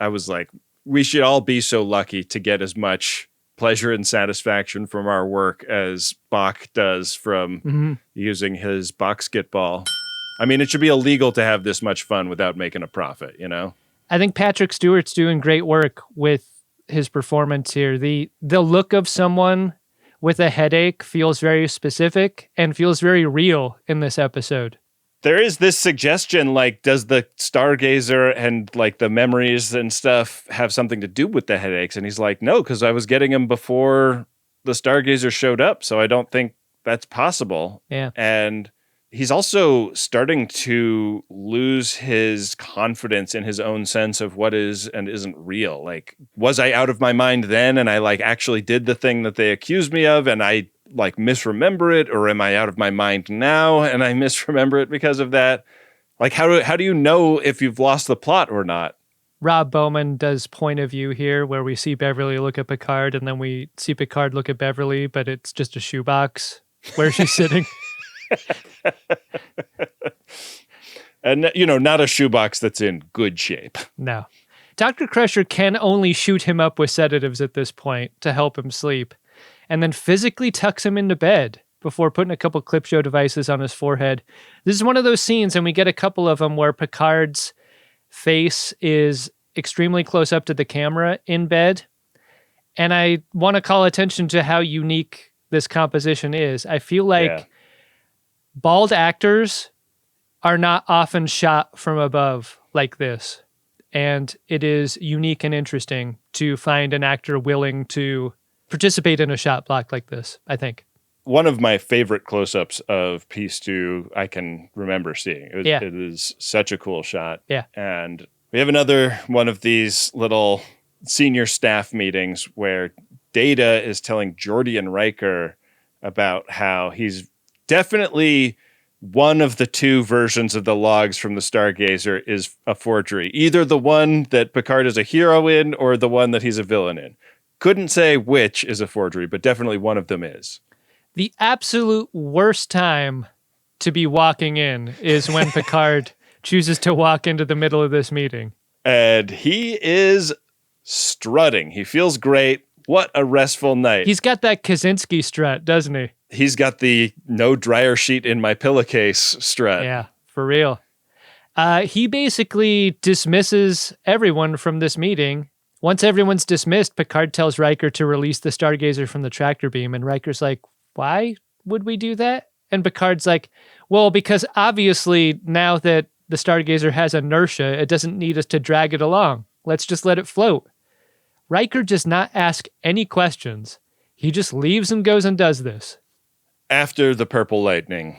was like, we should all be so lucky to get as much pleasure and satisfaction from our work as Bok does from using his Boksketball. I mean, it should be illegal to have this much fun without making a profit, you know? I think Patrick Stewart's doing great work with his performance here. The look of someone with a headache feels very specific and feels very real in this episode. There is this suggestion, like, does the Stargazer and like the memories and stuff have something to do with the headaches? And he's like, no, because I was getting them before the Stargazer showed up, so I don't think that's possible. Yeah. And he's also starting to lose his confidence in his own sense of what is and isn't real. Like, was I out of my mind then and I like actually did the thing that they accused me of and I like misremember it, or am I out of my mind now and I misremember it because of that? Like, how do you know if you've lost the plot or not? Rob Bowman does point of view here where we see Beverly look at Picard and then we see Picard look at Beverly, but it's just a shoebox where she's sitting. And, you know, not a shoebox that's in good shape. No. Dr. Crusher can only shoot him up with sedatives at this point to help him sleep, and then physically tucks him into bed before putting a couple clip show devices on his forehead. This is one of those scenes, and we get a couple of them, where Picard's face is extremely close up to the camera in bed. And I want to call attention to how unique this composition is. I feel like bald actors are not often shot from above like this. And it is unique and interesting to find an actor willing to participate in a shot block like this, I think. One of my favorite close-ups of Piece 2 I can remember seeing. It is such a cool shot. Yeah. And we have another one of these little senior staff meetings where Data is telling Geordi and Riker about how he's definitely one of the two versions of the logs from the Stargazer is a forgery. Either the one that Picard is a hero in or the one that he's a villain in. Couldn't say which is a forgery, but definitely one of them is. The absolute worst time to be walking in is when Picard chooses to walk into the middle of this meeting. And he is strutting. He feels great. What a restful night. He's got that Kaczynski strut, doesn't he? He's got the no dryer sheet in my pillowcase strut. Yeah, for real. He basically dismisses everyone from this meeting. Once everyone's dismissed, Picard tells Riker to release the Stargazer from the tractor beam, and Riker's like, why would we do that? And Picard's like, well, because obviously now that the Stargazer has inertia, it doesn't need us to drag it along. Let's just let it float. Riker does not ask any questions. He just leaves and goes and does this. After the purple lightning,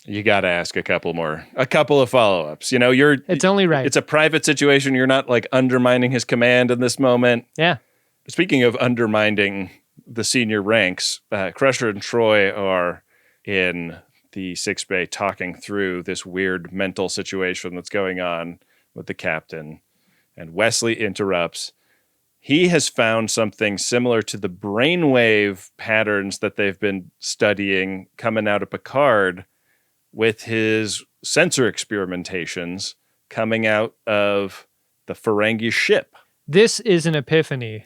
you got to ask a couple of follow-ups. You know, it's only right. It's a private situation. You're not like undermining his command in this moment. Yeah. Speaking of undermining the senior ranks, Crusher and Troy are in the 6 bay talking through this weird mental situation that's going on with the captain. And Wesley interrupts. He has found something similar to the brainwave patterns that they've been studying coming out of Picard with his sensor experimentations coming out of the Ferengi ship. This is an epiphany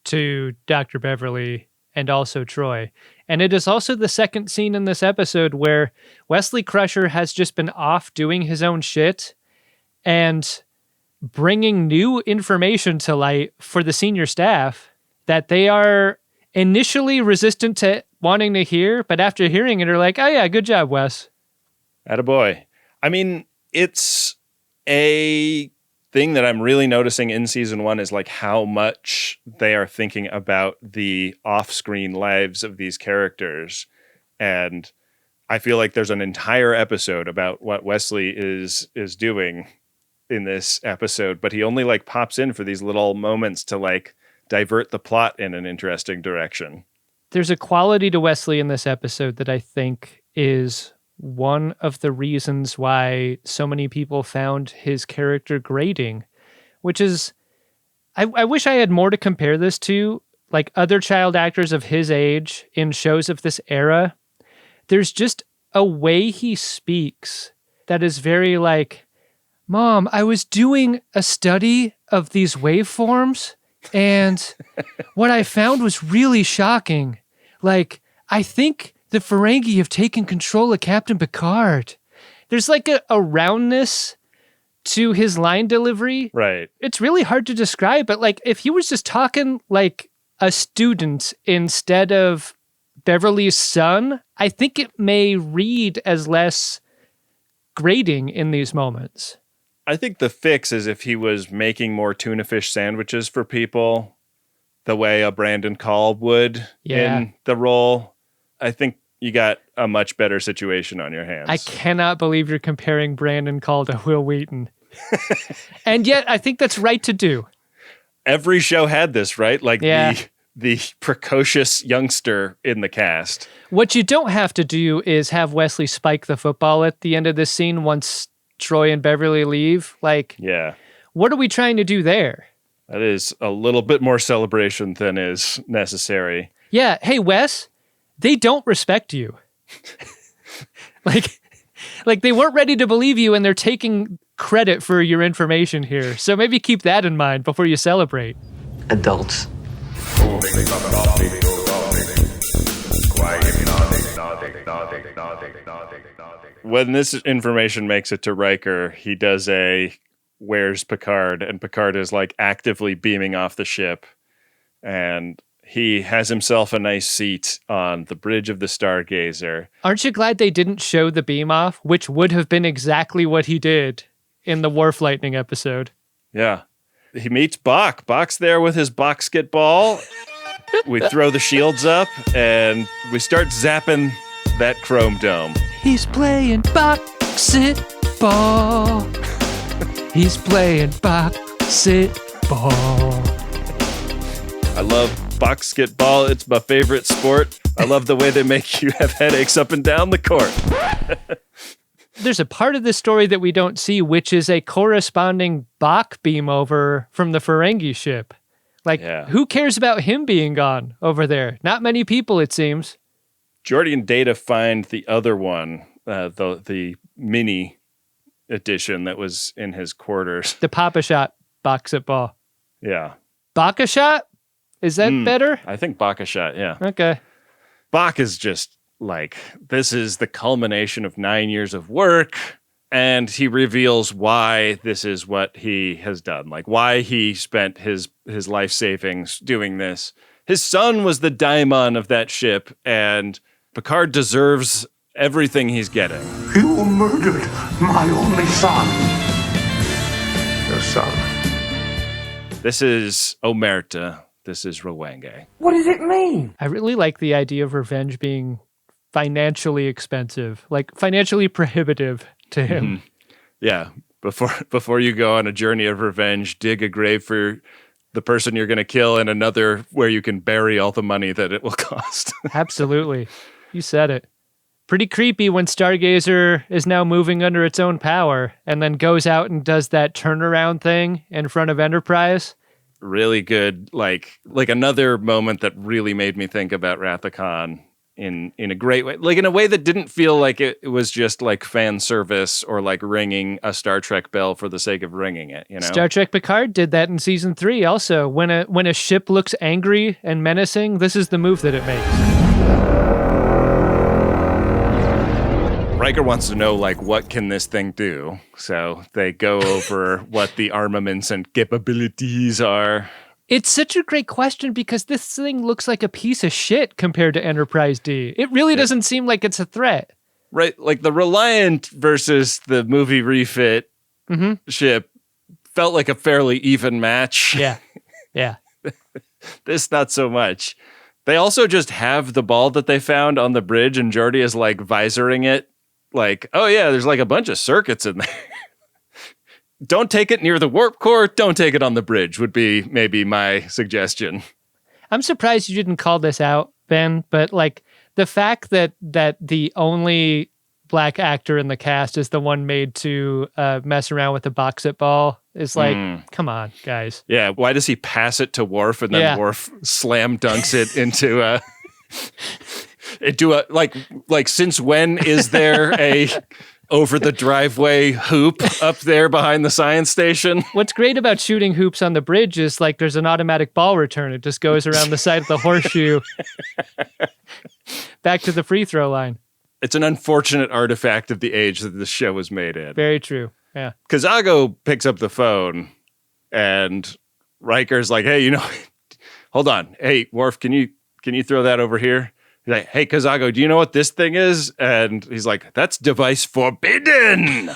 to Dr. Beverly and also Troy. And it is also the second scene in this episode where Wesley Crusher has just been off doing his own shit and bringing new information to light for the senior staff that they are initially resistant to wanting to hear, but after hearing it are like, oh yeah, good job, Wes. Attaboy. I mean, it's a thing that I'm really noticing in season 1 is like how much they are thinking about the off-screen lives of these characters. And I feel like there's an entire episode about what Wesley is doing in this episode, but he only like pops in for these little moments to like divert the plot in an interesting direction. There's a quality to Wesley in this episode that I think is one of the reasons why so many people found his character grating, which is, I wish I had more to compare this to, like other child actors of his age in shows of this era. There's just a way he speaks that is very like, Mom, I was doing a study of these waveforms, and what I found was really shocking. Like, I think the Ferengi have taken control of Captain Picard. There's like a roundness to his line delivery. Right. It's really hard to describe, but like if he was just talking like a student instead of Beverly's son, I think it may read as less grating in these moments. I think the fix is if he was making more tuna fish sandwiches for people the way a Brandon Call would in the role. I think you got a much better situation on your hands. I cannot believe you're comparing Brandon Call to Will Wheaton. And yet I think that's right to do. Every show had this, right? Like the precocious youngster in the cast. What you don't have to do is have Wesley spike the football at the end of this scene once Troy and Beverly leave. Like, what are we trying to do there? That is a little bit more celebration than is necessary. Yeah. Hey, Wes, they don't respect you. like they weren't ready to believe you and they're taking credit for your information here. So maybe keep that in mind before you celebrate. Adults. When this information makes it to Riker, he does a "Where's Picard?" and Picard is like actively beaming off the ship, and he has himself a nice seat on the bridge of the Stargazer. Aren't you glad they didn't show the beam off, which would have been exactly what he did in the Wharf Lightning episode? Yeah. He meets Bok. Bok's there with his Boksketball. We throw the shields up, and we start zapping that chrome dome. He's playing Boksketball. He's playing Boksketball. I love Boksketball. It's my favorite sport. I love the way they make you have headaches up and down the court. There's a part of the story that we don't see, which is a corresponding Bok beam over from the Ferengi ship. Like, Who cares about him being gone over there? Not many people, it seems. Geordi and Data find the other one, the mini edition that was in his quarters. The Papa Shot Boksketball. Yeah. Baka Shot? Is that better? I think Baka Shot, yeah. Okay. Bok is just like, this is the culmination of 9 years of work, and he reveals why this is what he has done, like why he spent his life savings doing this. His son was the DaiMon of that ship, and Picard deserves everything he's getting. You murdered my only son. Your son. This is Omerta. This is rewenge. What does it mean? I really like the idea of revenge being financially expensive, like financially prohibitive to him. Mm-hmm. Yeah. Before you go on a journey of revenge, dig a grave for the person you're going to kill and another where you can bury all the money that it will cost. Absolutely. You said it. Pretty creepy when Stargazer is now moving under its own power and then goes out and does that turnaround thing in front of Enterprise. Really good, like another moment that really made me think about Wrath of Khan in a great way, like in a way that didn't feel like it was just like fan service or like ringing a Star Trek bell for the sake of ringing it, you know? Star Trek Picard did that in season 3 also. When a ship looks angry and menacing, this is the move that it makes. Riker wants to know, like, what can this thing do? So they go over what the armaments and capabilities are. It's such a great question because this thing looks like a piece of shit compared to Enterprise D. It really doesn't seem like it's a threat. Right, like the Reliant versus the movie refit ship felt like a fairly even match. Yeah. This, not so much. They also just have the ball that they found on the bridge, and Geordi is like visoring it. Like, oh yeah, there's like a bunch of circuits in there. Don't take it near the warp core. Don't take it on the bridge would be maybe my suggestion. I'm surprised you didn't call this out, Ben, but like the fact that the only black actor in the cast is the one made to mess around with the Boksketball is like, come on, guys. Yeah, why does he pass it to Worf and then Worf slam dunks it into a like since when is there a over the driveway hoop up there behind the science station? What's great about shooting hoops on the bridge is like there's an automatic ball return. It just goes around the side of the horseshoe back to the free throw line. It's an unfortunate artifact of the age that this show was made in. Very true. Yeah. Kazago picks up the phone and Riker's like, hey, hold on. Hey, Worf, can you throw that over here? He's like, hey, Kazago, do you know what this thing is? And he's like, that's device forbidden.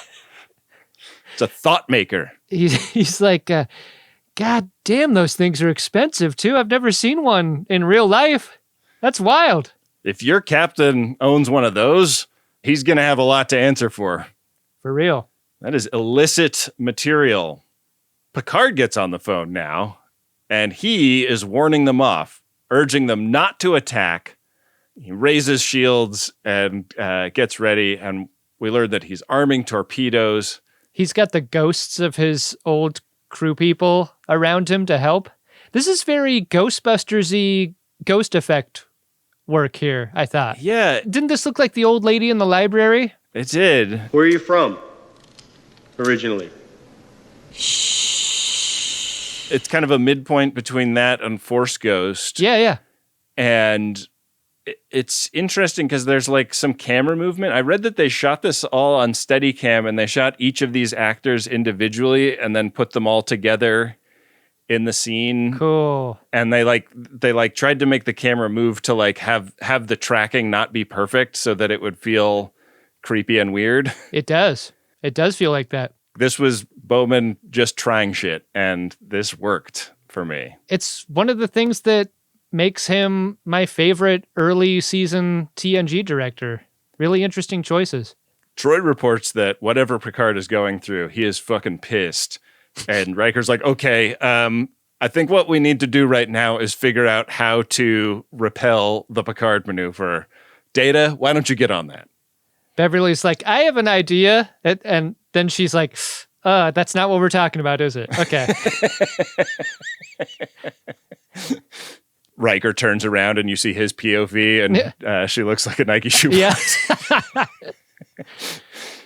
It's a thought maker. He's like, God damn, those things are expensive too. I've never seen one in real life. That's wild. If your captain owns one of those, he's going to have a lot to answer for. For real. That is illicit material. Picard gets on the phone now, and he is warning them off, urging them not to attack. He raises shields and gets ready, and we learn that he's arming torpedoes. He's got the ghosts of his old crew people around him to help. This is very Ghostbusters-y ghost effect work here, I thought. Yeah. Didn't this look like the old lady in the library? It did. Where are you from, originally? It's kind of a midpoint between that and Force Ghost. Yeah. And it's interesting because there's like some camera movement. I read that they shot this all on Steadicam and they shot each of these actors individually and then put them all together in the scene. Cool. And they tried to make the camera move to like have the tracking not be perfect so that it would feel creepy and weird. It does. It does feel like that. This was Bowman just trying shit, and this worked for me. It's one of the things that makes him my favorite early season TNG director. Really interesting choices. Troy reports that whatever Picard is going through, he is fucking pissed. And Riker's like, okay, I think what we need to do right now is figure out how to repel the Picard maneuver. Data, why don't you get on that? Beverly's like, I have an idea. And then she's like, that's not what we're talking about, is it? Okay. Riker turns around and you see his POV and she looks like a Nike shoe box. Yeah.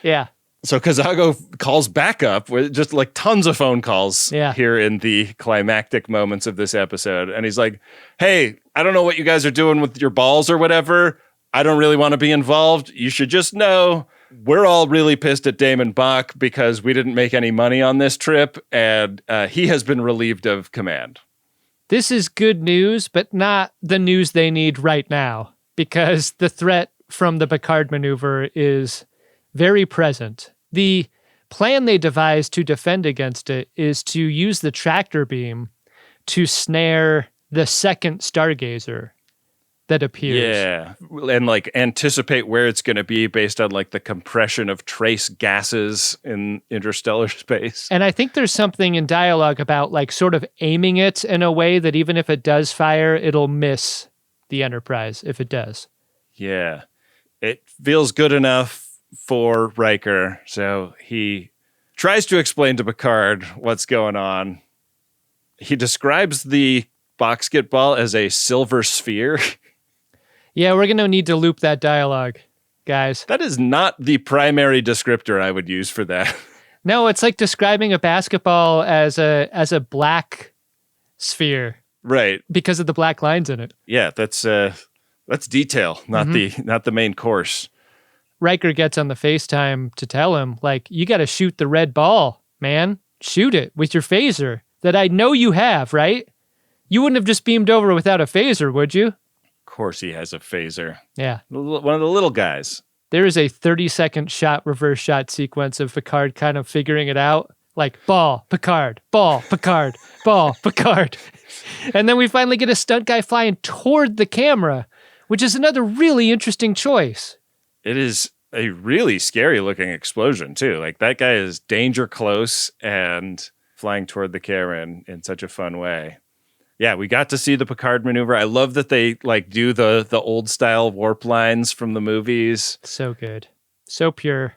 Yeah. So Kazago calls back up with just like tons of phone calls here in the climactic moments of this episode. And he's like, hey, I don't know what you guys are doing with your balls or whatever. I don't really want to be involved. You should just know we're all really pissed at DaiMon Bok because we didn't make any money on this trip. And he has been relieved of command. This is good news, but not the news they need right now, because the threat from the Picard maneuver is very present. The plan they devised to defend against it is to use the tractor beam to snare the second Stargazer that appears. Yeah, and like anticipate where it's going to be based on like the compression of trace gases in interstellar space. And I think there's something in dialogue about like sort of aiming it in a way that even if it does fire, it'll miss the Enterprise if it does. Yeah, it feels good enough for Riker, so he tries to explain to Picard what's going on. He describes the Boksketball as a silver sphere. Yeah, we're going to need to loop that dialogue, guys. That is not the primary descriptor I would use for that. No, it's like describing a basketball as a black sphere. Right. Because of the black lines in it. Yeah, that's detail, not the main course. Riker gets on the FaceTime to tell him, like, you got to shoot the red ball, man. Shoot it with your phaser that I know you have, right? You wouldn't have just beamed over without a phaser, would you? Of course he has a phaser. Yeah. One of the little guys. There is a 30-second reverse shot sequence of Picard kind of figuring it out. Like, ball, Picard, ball, Picard, ball, Picard. And then we finally get a stunt guy flying toward the camera, which is another really interesting choice. It is a really scary looking explosion too. Like that guy is danger close and flying toward the camera in such a fun way. Yeah, we got to see the Picard maneuver. I love that they like do the old style warp lines from the movies. So good. So pure.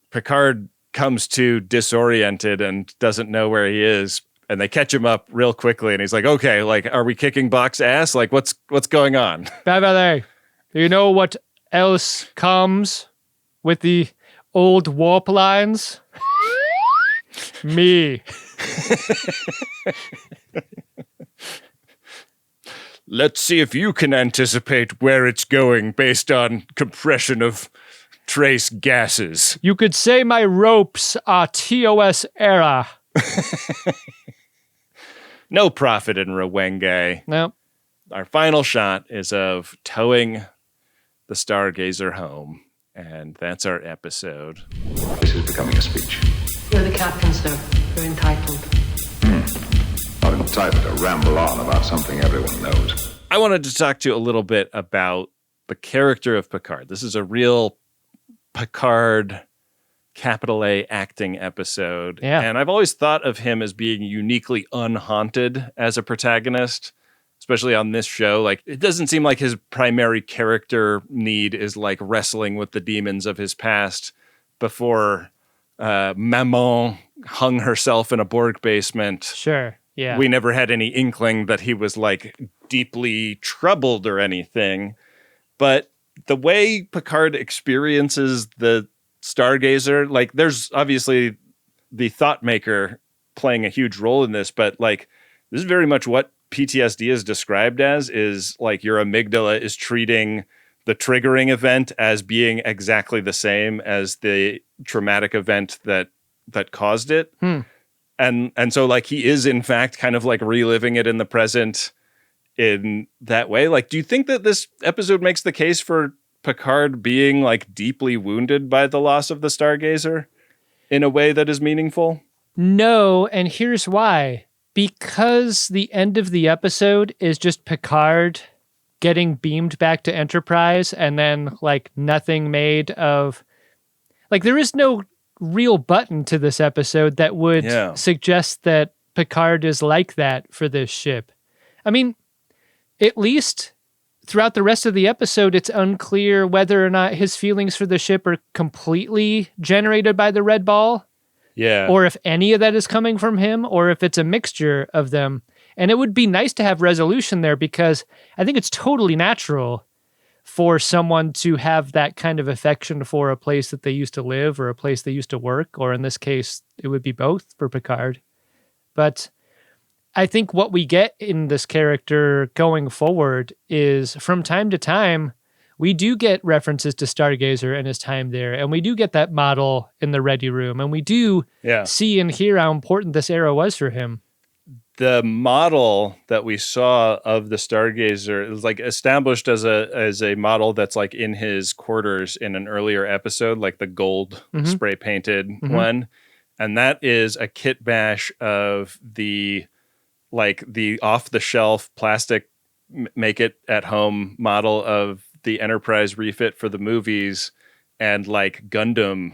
Picard comes to disoriented and doesn't know where he is. And they catch him up real quickly. And he's like, okay, like, are we kicking Bok's ass? Like, what's going on? Beverly, do you know what else comes with the old warp lines? Me. Let's see if you can anticipate where it's going based on compression of trace gases. You could say my ropes are TOS era. No profit in rewenge. No. Our final shot is of towing the Stargazer home. And that's our episode. This is becoming a speech. You're the captain, sir. You're entitled. Not entitled to ramble on about something everyone knows. I wanted to talk to you a little bit about the character of Picard. This is a real Picard, capital A, acting episode. Yeah. And I've always thought of him as being uniquely unhaunted as a protagonist, especially on this show. Like, it doesn't seem like his primary character need is like wrestling with the demons of his past before Maman hung herself in a Borg basement. Sure. Yeah. We never had any inkling that he was like deeply troubled or anything. But the way Picard experiences the Stargazer, like there's obviously the thought maker playing a huge role in this, but like this is very much what PTSD is described as, is like your amygdala is treating the triggering event as being exactly the same as the traumatic event that caused it. And so like he is in fact kind of like reliving it in the present in that way. Like, do you think that this episode makes the case for Picard being like deeply wounded by the loss of the Stargazer in a way that is meaningful? No, and here's why. because the end of the episode is just Picard getting beamed back to Enterprise and then like nothing made of, like there is no real button to this episode that would suggest that Picard is like that for this ship. I mean, at least throughout the rest of the episode, it's unclear whether or not his feelings for the ship are completely generated by the red ball. Yeah. Or if any of that is coming from him, or if it's a mixture of them. And it would be nice to have resolution there, because I think it's totally natural for someone to have that kind of affection for a place that they used to live or a place they used to work, or in this case, it would be both for Picard. But I think what we get in this character going forward is from time to time, we do get references to Stargazer and his time there, and we do get that model in the ready room, and we do see and hear how important this era was for him. The model that we saw of the Stargazer is like established as a model that's like in his quarters in an earlier episode, like the gold spray painted one. And that is a kit bash of the off the shelf plastic make it at home model of the Enterprise refit for the movies and like Gundam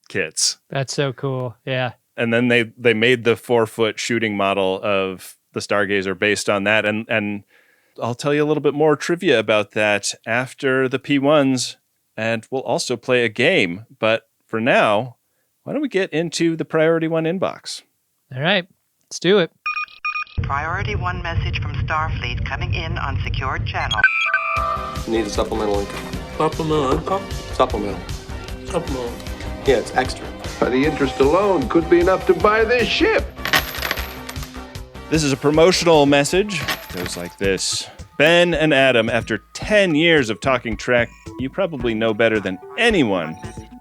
kits. That's so cool. Yeah. And then they made the 4-foot shooting model of the Stargazer based on that. And I'll tell you a little bit more trivia about that after the P1s, and we'll also play a game. But for now, why don't we get into the Priority 1 inbox? All right, let's do it. Priority 1 message from Starfleet coming in on secured channel. Need a supplemental income. Supplemental income? Supplemental. Supplemental. Yeah, it's extra. The interest alone could be enough to buy this ship. This is a promotional message. It goes like this. Ben and Adam, after 10 years of talking Trek, you probably know better than anyone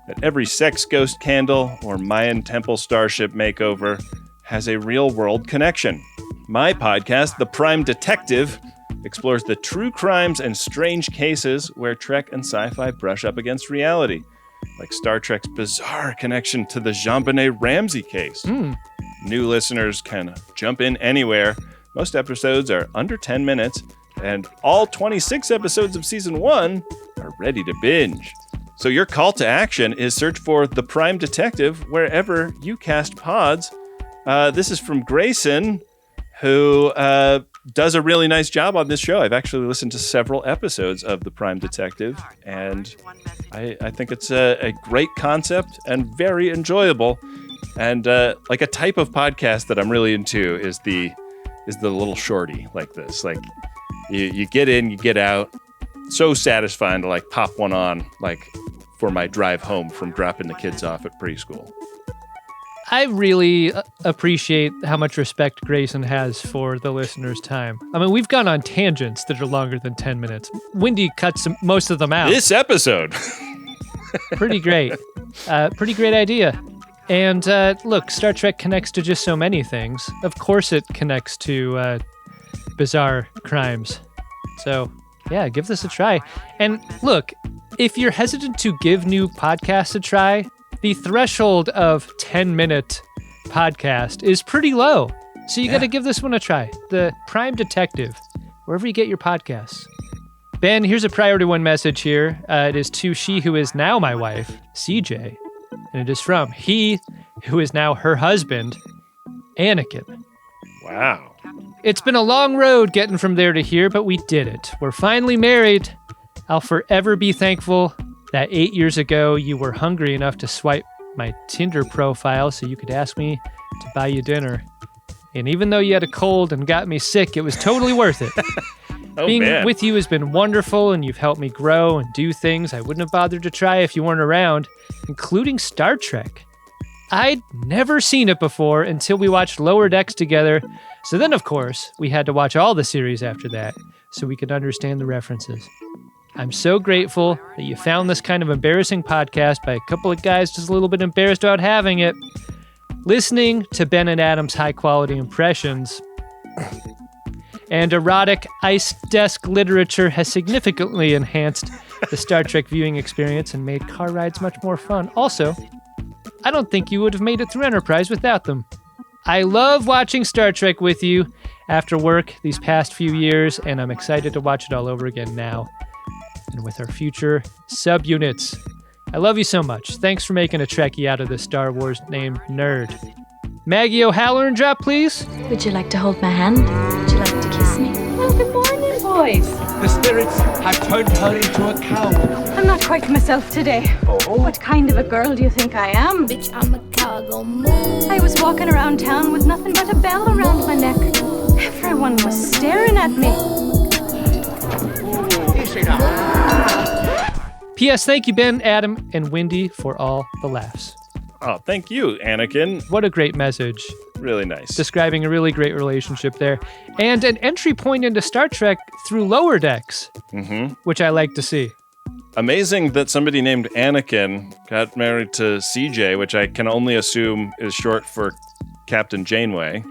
that every sex ghost candle or Mayan temple starship makeover has a real-world connection. My podcast, The Prime Detective, explores the true crimes and strange cases where Trek and sci-fi brush up against reality, like Star Trek's bizarre connection to the JonBenet Ramsey case. New listeners can jump in anywhere. Most episodes are under 10 minutes, and all 26 episodes of Season 1 are ready to binge. So your call to action is search for The Prime Detective wherever you cast pods. This is from Grayson, who does a really nice job on this show. I've actually listened to several episodes of The Prime Detective, and I think it's a great concept and very enjoyable. And like a type of podcast that I'm really into is the little shorty like this. Like you get in, you get out. So satisfying to like pop one on like for my drive home from dropping the kids off at preschool. I really appreciate how much respect Grayson has for the listener's time. I mean, we've gone on tangents that are longer than 10 minutes. Wynde cuts most of them out. This episode. Pretty great. Pretty great idea. And look, Star Trek connects to just so many things. Of course it connects to bizarre crimes. So, yeah, give this a try. And look, if you're hesitant to give new podcasts a try, the threshold of 10-minute podcast is pretty low. So you got to give this one a try. The Prime Detective, wherever you get your podcasts. Ben, here's a Priority 1 message here. It is to she who is now my wife, CJ. And it is from he who is now her husband, Anakin. Wow. It's been a long road getting from there to here, but we did it. We're finally married. I'll forever be thankful that 8 years ago you were hungry enough to swipe my Tinder profile so you could ask me to buy you dinner. And even though you had a cold and got me sick, it was totally worth it. Being with you has been wonderful, and you've helped me grow and do things I wouldn't have bothered to try if you weren't around, including Star Trek. I'd never seen it before until we watched Lower Decks together, so then, of course, we had to watch all the series after that so we could understand the references. I'm so grateful that you found this kind of embarrassing podcast by a couple of guys just a little bit embarrassed about having it. Listening to Ben and Adam's high-quality impressions and erotic ice desk literature has significantly enhanced the Star Trek viewing experience and made car rides much more fun. Also, I don't think you would have made it through Enterprise without them. I love watching Star Trek with you after work these past few years, and I'm excited to watch it all over again now and with our future subunits. I love you so much. Thanks for making a Trekkie out of this Star Wars named nerd. Maggie O'Halloran drop, please. Would you like to hold my hand? Would you like to kiss me? Well, good morning, boys. The spirits have turned her into a cow. I'm not quite myself today. Oh? What kind of a girl do you think I am? Bitch, I'm a cargo moon. I was walking around town with nothing but a bell around my neck. Everyone was staring at me. P.S. Thank you, Ben, Adam, and Wynde, for all the laughs. Oh, thank you, Anakin. What a great message. Really nice. Describing a really great relationship there. And an entry point into Star Trek through Lower Decks, which I like to see. Amazing that somebody named Anakin got married to CJ, which I can only assume is short for Captain Janeway.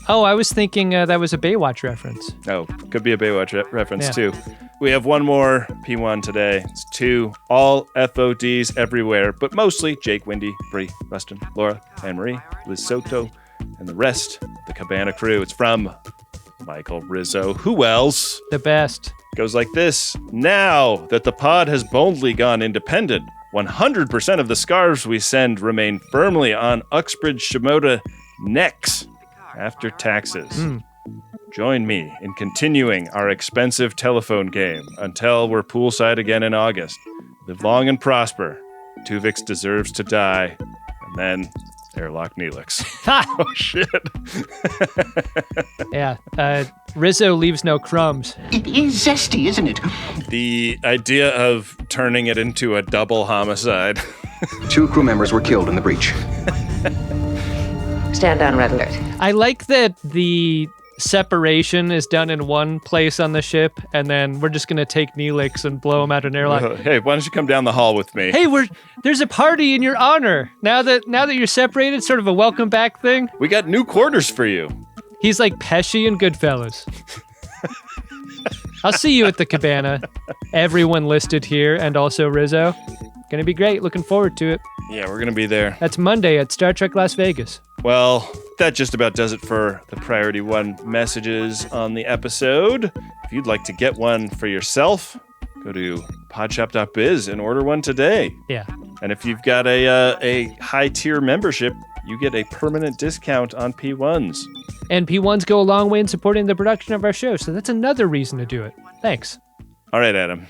Oh, I was thinking that was a Baywatch reference. Oh, could be a Baywatch reference too. We have one more P1 today. It's 2 all FODs everywhere, but mostly Jake, Wynde, Bree, Rustin, Laura, Anne-Marie, Liz Soto, and the rest of the Cabana crew. It's from Michael Rizzo. Who else? The best. Goes like this. Now that the pod has boldly gone independent, 100% of the scarves we send remain firmly on Uxbridge Shimoda necks after taxes. Join me in continuing our expensive telephone game until we're poolside again in August. Live long and prosper. Tuvix deserves to die. And then airlock Neelix. Oh, shit. Yeah. Rizzo leaves no crumbs. It is zesty, isn't it? The idea of turning it into a double homicide. 2 crew members were killed in the breach. Stand on red alert. I like that the separation is done in one place on the ship, and then we're just going to take Neelix and blow him out an airlock. Hey, why don't you come down the hall with me? Hey, there's a party in your honor. Now that you're separated, sort of a welcome back thing. We got new quarters for you. He's like Pesci and Goodfellas. I'll see you at the Cabana. Everyone listed here, and also Rizzo. Gonna be great. Looking forward to it. Yeah, we're gonna be there. That's Monday at Star Trek Las Vegas. Well, that just about does it for the Priority 1 messages on the episode. If you'd like to get one for yourself, go to podshop.biz and order one today. Yeah. And if you've got a high-tier membership, you get a permanent discount on P1s. And P1s go a long way in supporting the production of our show, so that's another reason to do it. Thanks. All right, Adam.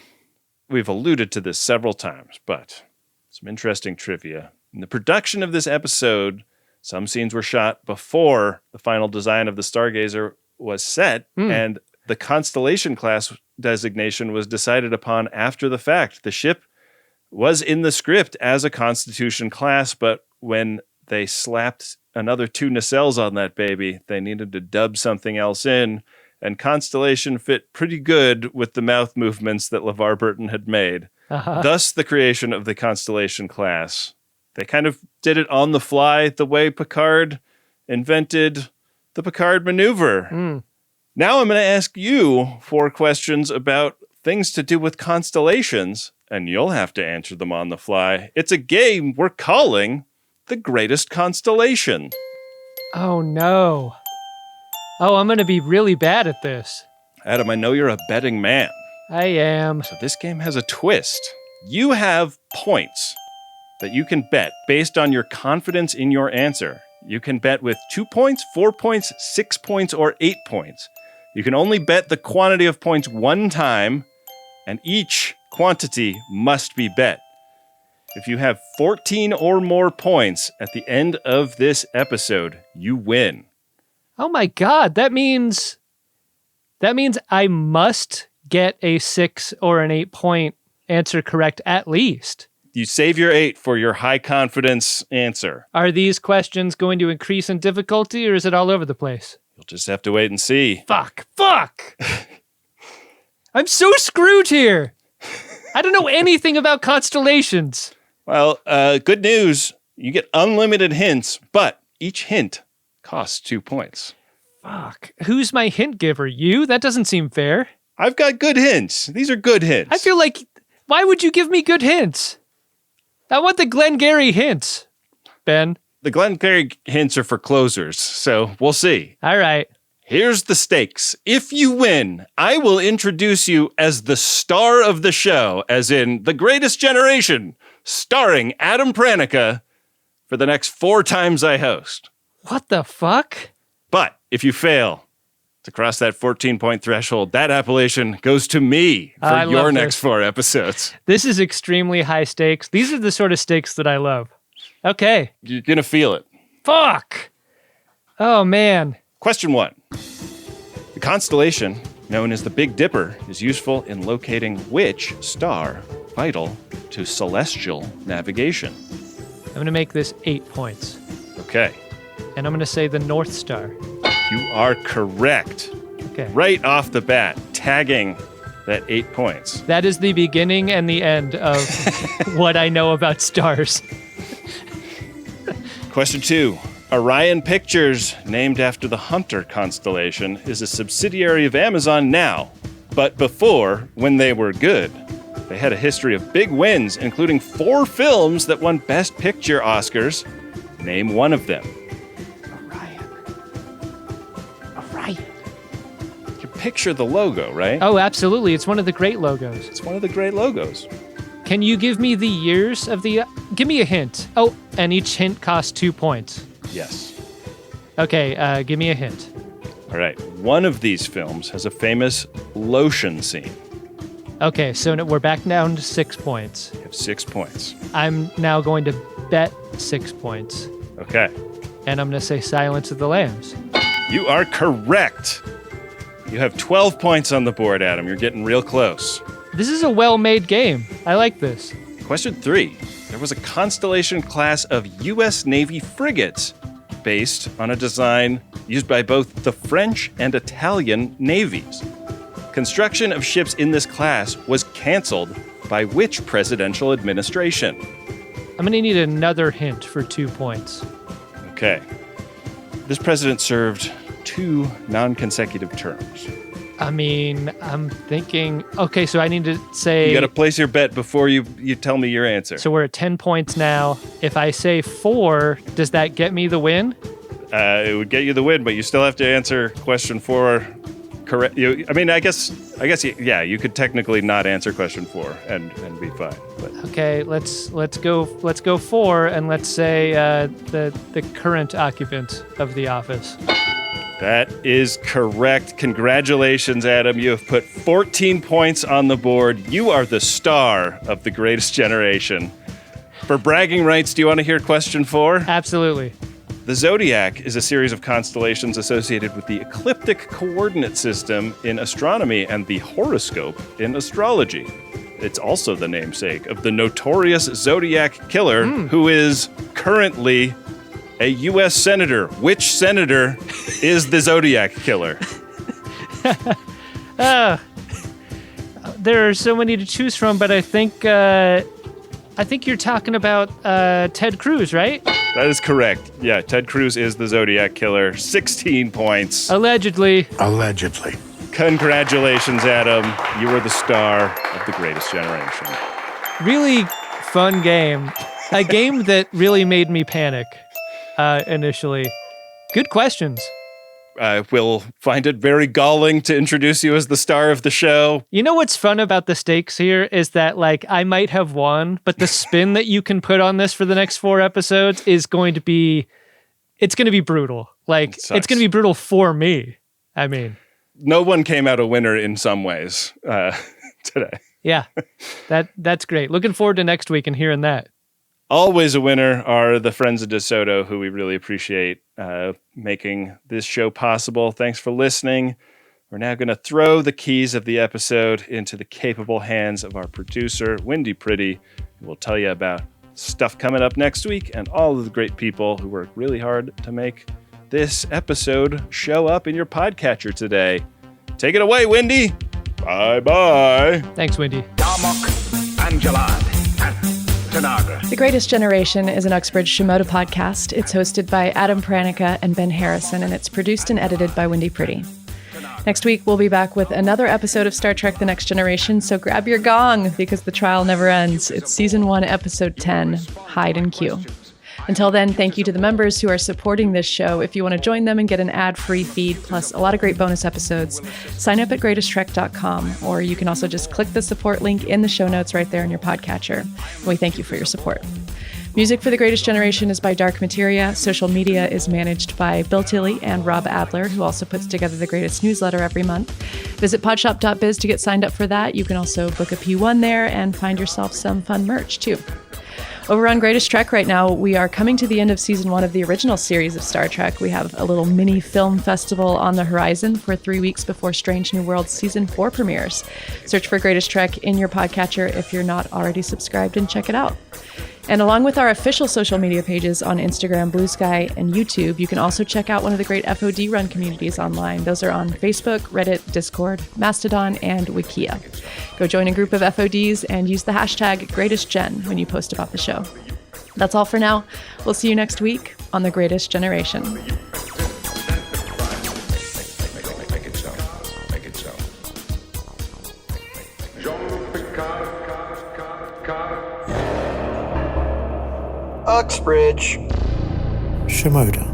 We've alluded to this several times, but some interesting trivia. In the production of this episode, some scenes were shot before the final design of the Stargazer was set, and the Constellation class designation was decided upon after the fact. The ship was in the script as a Constitution class, but when they slapped another 2 nacelles on that baby, they needed to dub something else in, and Constellation fit pretty good with the mouth movements that LeVar Burton had made. Thus, the creation of the Constellation class. They kind of did it on the fly, the way Picard invented the Picard maneuver. Now I'm going to ask you 4 questions about things to do with constellations, and you'll have to answer them on the fly. It's a game we're calling The Greatest Constellation. Oh, no. Oh, I'm going to be really bad at this. Adam, I know you're a betting man. I am. So this game has a twist. You have points that you can bet based on your confidence in your answer. You can bet with 2 points, 4 points, 6 points, or 8 points. You can only bet the quantity of points one time, and each quantity must be bet. If you have 14 or more points at the end of this episode, you win. Oh my God, that means I must get a 6 or an 8 point answer correct at least. You save your 8 for your high confidence answer. Are these questions going to increase in difficulty, or is it all over the place? You'll just have to wait and see. Fuck! I'm so screwed here. I don't know anything about constellations. Well, good news. You get unlimited hints, but each hint costs 2 points. Fuck. Who's my hint giver? You? That doesn't seem fair. I've got good hints. These are good hints. I feel like, why would you give me good hints? I want the Glengarry hints, Ben. The Glengarry hints are for closers, so we'll see. All right. Here's the stakes. If you win, I will introduce you as the star of the show, as in The Greatest Generation, starring Adam Pranica, for the next 4 times I host. What the fuck? But if you fail to cross that 14-point threshold, that appellation goes to me for your next 4 episodes. This is extremely high stakes. These are the sort of stakes that I love. Okay. You're going to feel it. Fuck. Oh, man. Question 1. The constellation known as the Big Dipper is useful in locating which star vital to celestial navigation? I'm going to make this 8 points. Okay. And I'm going to say the North Star. You are correct. Okay. Right off the bat, tagging that 8 points. That is the beginning and the end of what I know about stars. Question 2. Orion Pictures, named after the Hunter constellation, is a subsidiary of Amazon now. But before, when they were good, they had a history of big wins, including 4 films that won Best Picture Oscars. Name one of them. Orion. You can picture the logo, right? Oh, absolutely. It's one of the great logos. It's one of the great logos. Can you give me the years of the... give me a hint. Oh, and each hint costs 2 points. Yes. Okay, give me a hint. All right. One of these films has a famous lotion scene. Okay, so we're back down to 6 points. You have 6 points. I'm now going to bet 6 points. Okay. And I'm going to say Silence of the Lambs. You are correct. You have 12 points on the board, Adam. You're getting real close. This is a well-made game. I like this. Question 3. There was a Constellation class of U.S. Navy frigates based on a design used by both the French and Italian navies. Construction of ships in this class was canceled by which presidential administration? I'm going to need another hint for 2 points. Okay. This president served 2 non-consecutive terms. I mean, I'm thinking... Okay, so I need to say... You got to place your bet before you tell me your answer. So we're at 10 points now. If I say 4, does that get me the win? It would get you the win, but you still have to answer question 4 correct. I guess, you could technically not answer question 4 and be fine. But. Okay, let's go 4, and let's say the current occupant of the office. That is correct. Congratulations, Adam. You have put 14 points on the board. You are the star of The Greatest Generation. For bragging rights, do you want to hear question 4? Absolutely. The Zodiac is a series of constellations associated with the ecliptic coordinate system in astronomy and the horoscope in astrology. It's also the namesake of the notorious Zodiac Killer, who is currently a U.S. senator. Which senator is the Zodiac Killer? There are so many to choose from, but I think you're talking about Ted Cruz, right? That is correct. Yeah, Ted Cruz is the Zodiac Killer. 16 points. Allegedly. Congratulations, Adam. You are the star of The Greatest Generation. Really fun game. A game that really made me panic initially. Good questions. I will find it very galling to introduce you as the star of the show. You know what's fun about the stakes here is that, like, I might have won, but the spin that you can put on this for the next 4 episodes is going to be, it's going to be brutal. Like, it's going to be brutal for me. I mean. No one came out a winner in some ways today. Yeah, that's great. Looking forward to next week and hearing that. Always a winner are the friends of DeSoto, who we really appreciate making this show possible. Thanks for listening. We're now going to throw the keys of the episode into the capable hands of our producer, Wynde Priddy, who will tell you about stuff coming up next week and all of the great people who work really hard to make this episode show up in your podcatcher today. Take it away, Wynde. Bye-bye. Thanks, Wynde. Darmok, Angelad, and Tanagra. The Greatest Generation is an Uxbridge Shimoda podcast. It's hosted by Adam Pranica and Ben Harrison, and it's produced and edited by Wynde Priddy. Next week, we'll be back with another episode of Star Trek The Next Generation, so grab your gong, because the trial never ends. It's Season 1, Episode 10, Hide and Q. Until then, thank you to the members who are supporting this show. If you want to join them and get an ad-free feed plus a lot of great bonus episodes, sign up at greatesttrek.com, or you can also just click the support link in the show notes right there in your podcatcher. We thank you for your support. Music for The Greatest Generation is by Dark Materia. Social media is managed by Bill Tilley and Rob Adler, who also puts together the Greatest newsletter every month. Visit podshop.biz to get signed up for that. You can also book a P1 there and find yourself some fun merch, too. Over on Greatest Trek right now, we are coming to the end of season 1 of the original series of Star Trek. We have a little mini film festival on the horizon for 3 weeks before Strange New Worlds season 4 premieres. Search for Greatest Trek in your podcatcher if you're not already subscribed, and check it out. And along with our official social media pages on Instagram, Blue Sky, and YouTube, you can also check out one of the great FOD run communities online. Those are on Facebook, Reddit, Discord, Mastodon, and Wikia. Go join a group of FODs and use the hashtag GreatestGen when you post about the show. That's all for now. We'll see you next week on The Greatest Generation. Uxbridge. Shimoda.